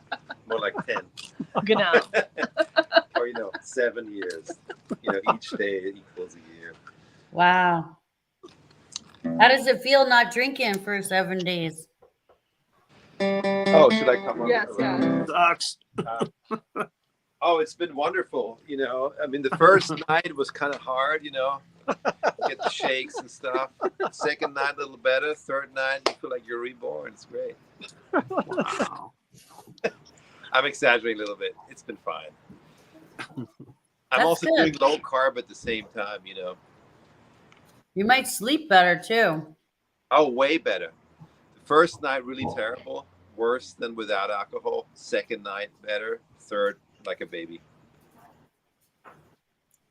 More like 10. Genau. Or, 7 years. Each day equals a year. Wow. How does it feel not drinking for 7 days? Oh, should I come on? Yes, yeah. Sucks. Oh, it's been wonderful. The first night was kind of hard, get the shakes and stuff. Second night, a little better. Third night, you feel like you're reborn. It's great. Wow. I'm exaggerating a little bit. It's been fine. I'm That's also good. doing low carb at the same time, You might sleep better too. Oh, way better. The first night, really terrible. Worse than without alcohol. Second night, better. Third, like a baby.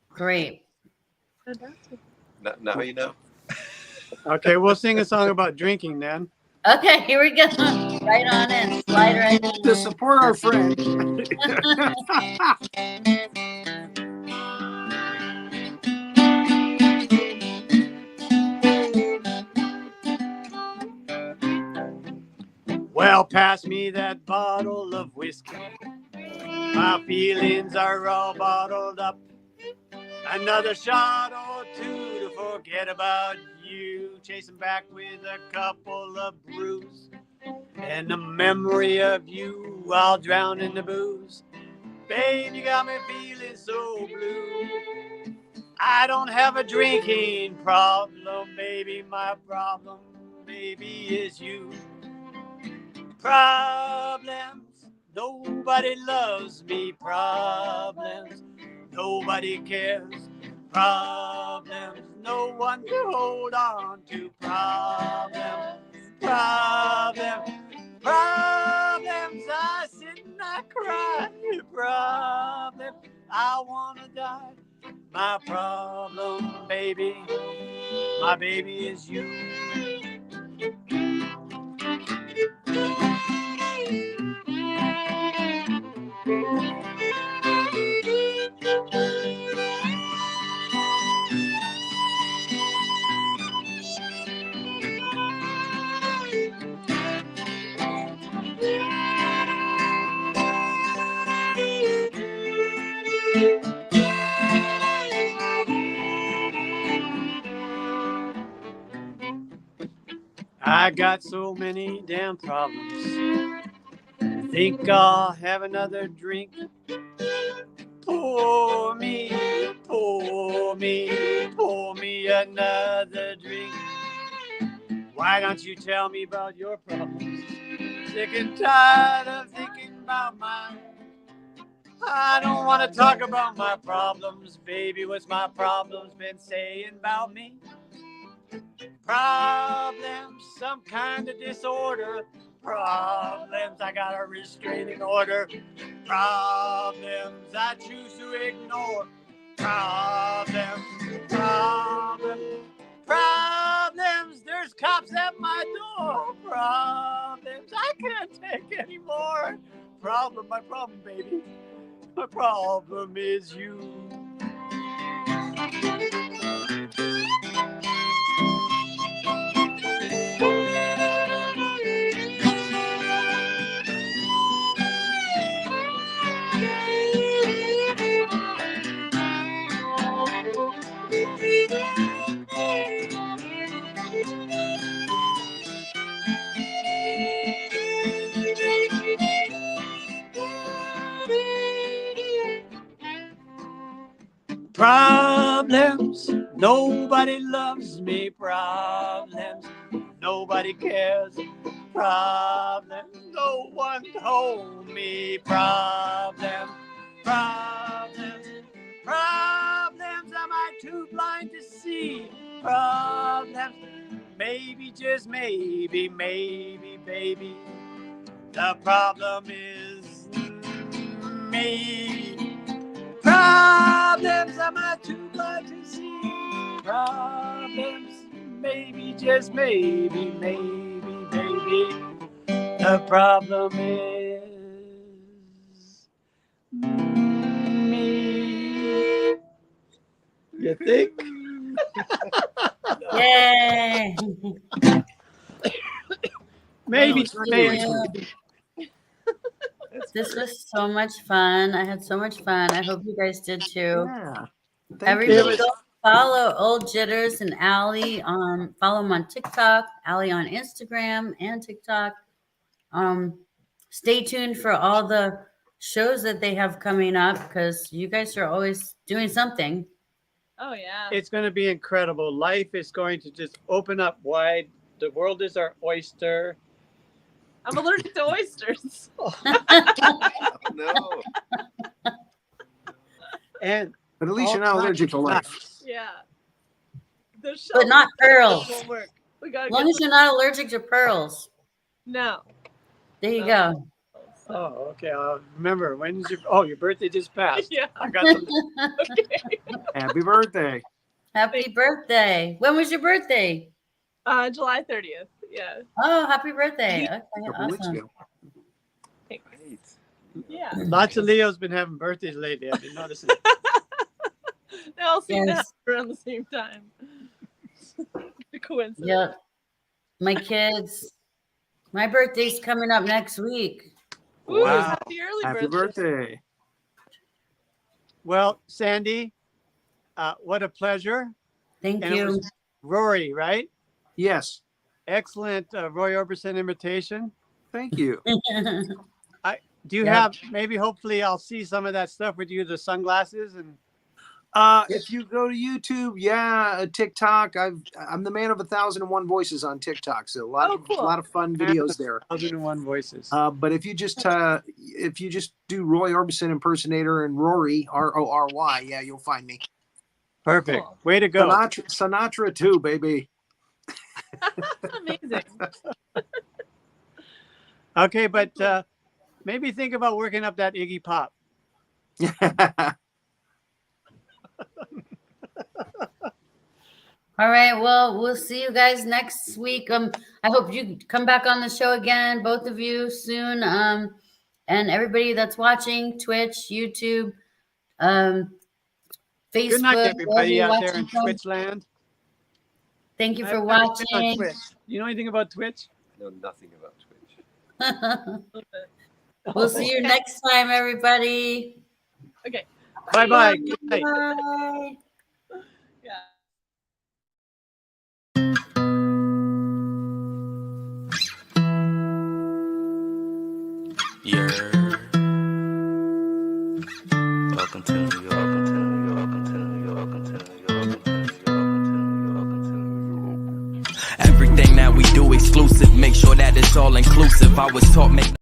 Great. Fantastic. Now you know. Okay, we'll sing a song about drinking then. Okay, here we go. Right on in. Slide right in. To support our friend. Well, pass me that bottle of whiskey. My feelings are all bottled up. Another shot or two to forget about you. Chasing back with a couple of brews. And the memory of you, I'll drown in the booze. Babe, you got me feeling so blue. I don't have a drinking problem, baby. My problem, baby, is you. Problems, nobody loves me. Problems, nobody cares. Problems, no one to hold on to. Problems, problems, problems. I sit and I cry. Problems, I wanna die. My problem, baby, my baby is you. I got so many damn problems. Think I'll have another drink. Pour me, pour me, pour me another drink. Why don't you tell me about your problems? Sick and tired of thinking about mine. I don't want to talk about my problems, baby. What's my problems been saying about me? Problems, some kind of disorder. Problems, I got a restraining order. Problems, I choose to ignore. Problems, problems, problems, there's cops at my door. Problems, I can't take anymore. Problem, my problem, baby. My problem is you. Problems, nobody loves me. Problems, nobody cares. Problems, no one told me. Problems, problems, problems, am I too blind to see? Problems, maybe, just maybe, maybe, baby, the problem is me. Problems, am I too blind to see? Problems, maybe, just maybe, maybe, baby, the problem is me. You think? Yay! Maybe. This was so much fun. I had so much fun. I hope you guys did too. Yeah. Everybody go follow Old Jitters and Allie on, follow them on TikTok, Allie on Instagram and TikTok. Stay tuned for all the shows that they have coming up because you guys are always doing something. Oh yeah. It's going to be incredible. Life is going to just open up wide. The world is our oyster. I'm allergic to oysters. No. And But at least you're not allergic to life. Yeah. But not pearls. Won't work. We As gotta long as you're not allergic to pearls. No. There you go. Oh, okay. Remember, when's your birthday just passed. Yeah. I got some. Okay. Happy birthday. Happy birthday. When was your birthday? July 30th. Yeah. Oh, happy birthday. Okay, A couple weeks awesome. ago. Yeah. Lots of Leos been having birthdays lately. I've been noticing. They all seem to Yes. happen around the same time. The coincidence. Yep. My kids. My birthday's coming up next week. Ooh, Wow. happy early Happy birthday. Well, Sandy, what a pleasure. Thank And it you. was Rory, right? Yes. Excellent Roy Orbison invitation. Thank you. Do you Yeah. have, maybe hopefully I'll see some of that stuff with you, the sunglasses and If you go to YouTube, TikTok, I'm the man of 1,001 voices on TikTok, so a lot of fun videos there. 1,001 voices. But if you just do Roy Orbison impersonator and Rory RORY, yeah, you'll find me. Perfect. Way to go. Sinatra too, baby. Amazing. Okay, but maybe think about working up that Iggy Pop. All right. Well, we'll see you guys next week. I hope you come back on the show again, both of you, soon. And everybody that's watching, Twitch, YouTube, Facebook. Good night, everybody out there in watching. Twitch land. Thank you for I've never been on watching. Twitch. You know anything about Twitch? I know nothing about Twitch. We'll see you next time, everybody. Okay. Bye-bye. Good night. Bye. Yeah. Yer. Welcome to New York. Welcome to New York. Welcome to New York. Welcome to New York. Welcome to New York. Welcome to New York. Everything that we do exclusive. Make sure that it's all inclusive. I was taught make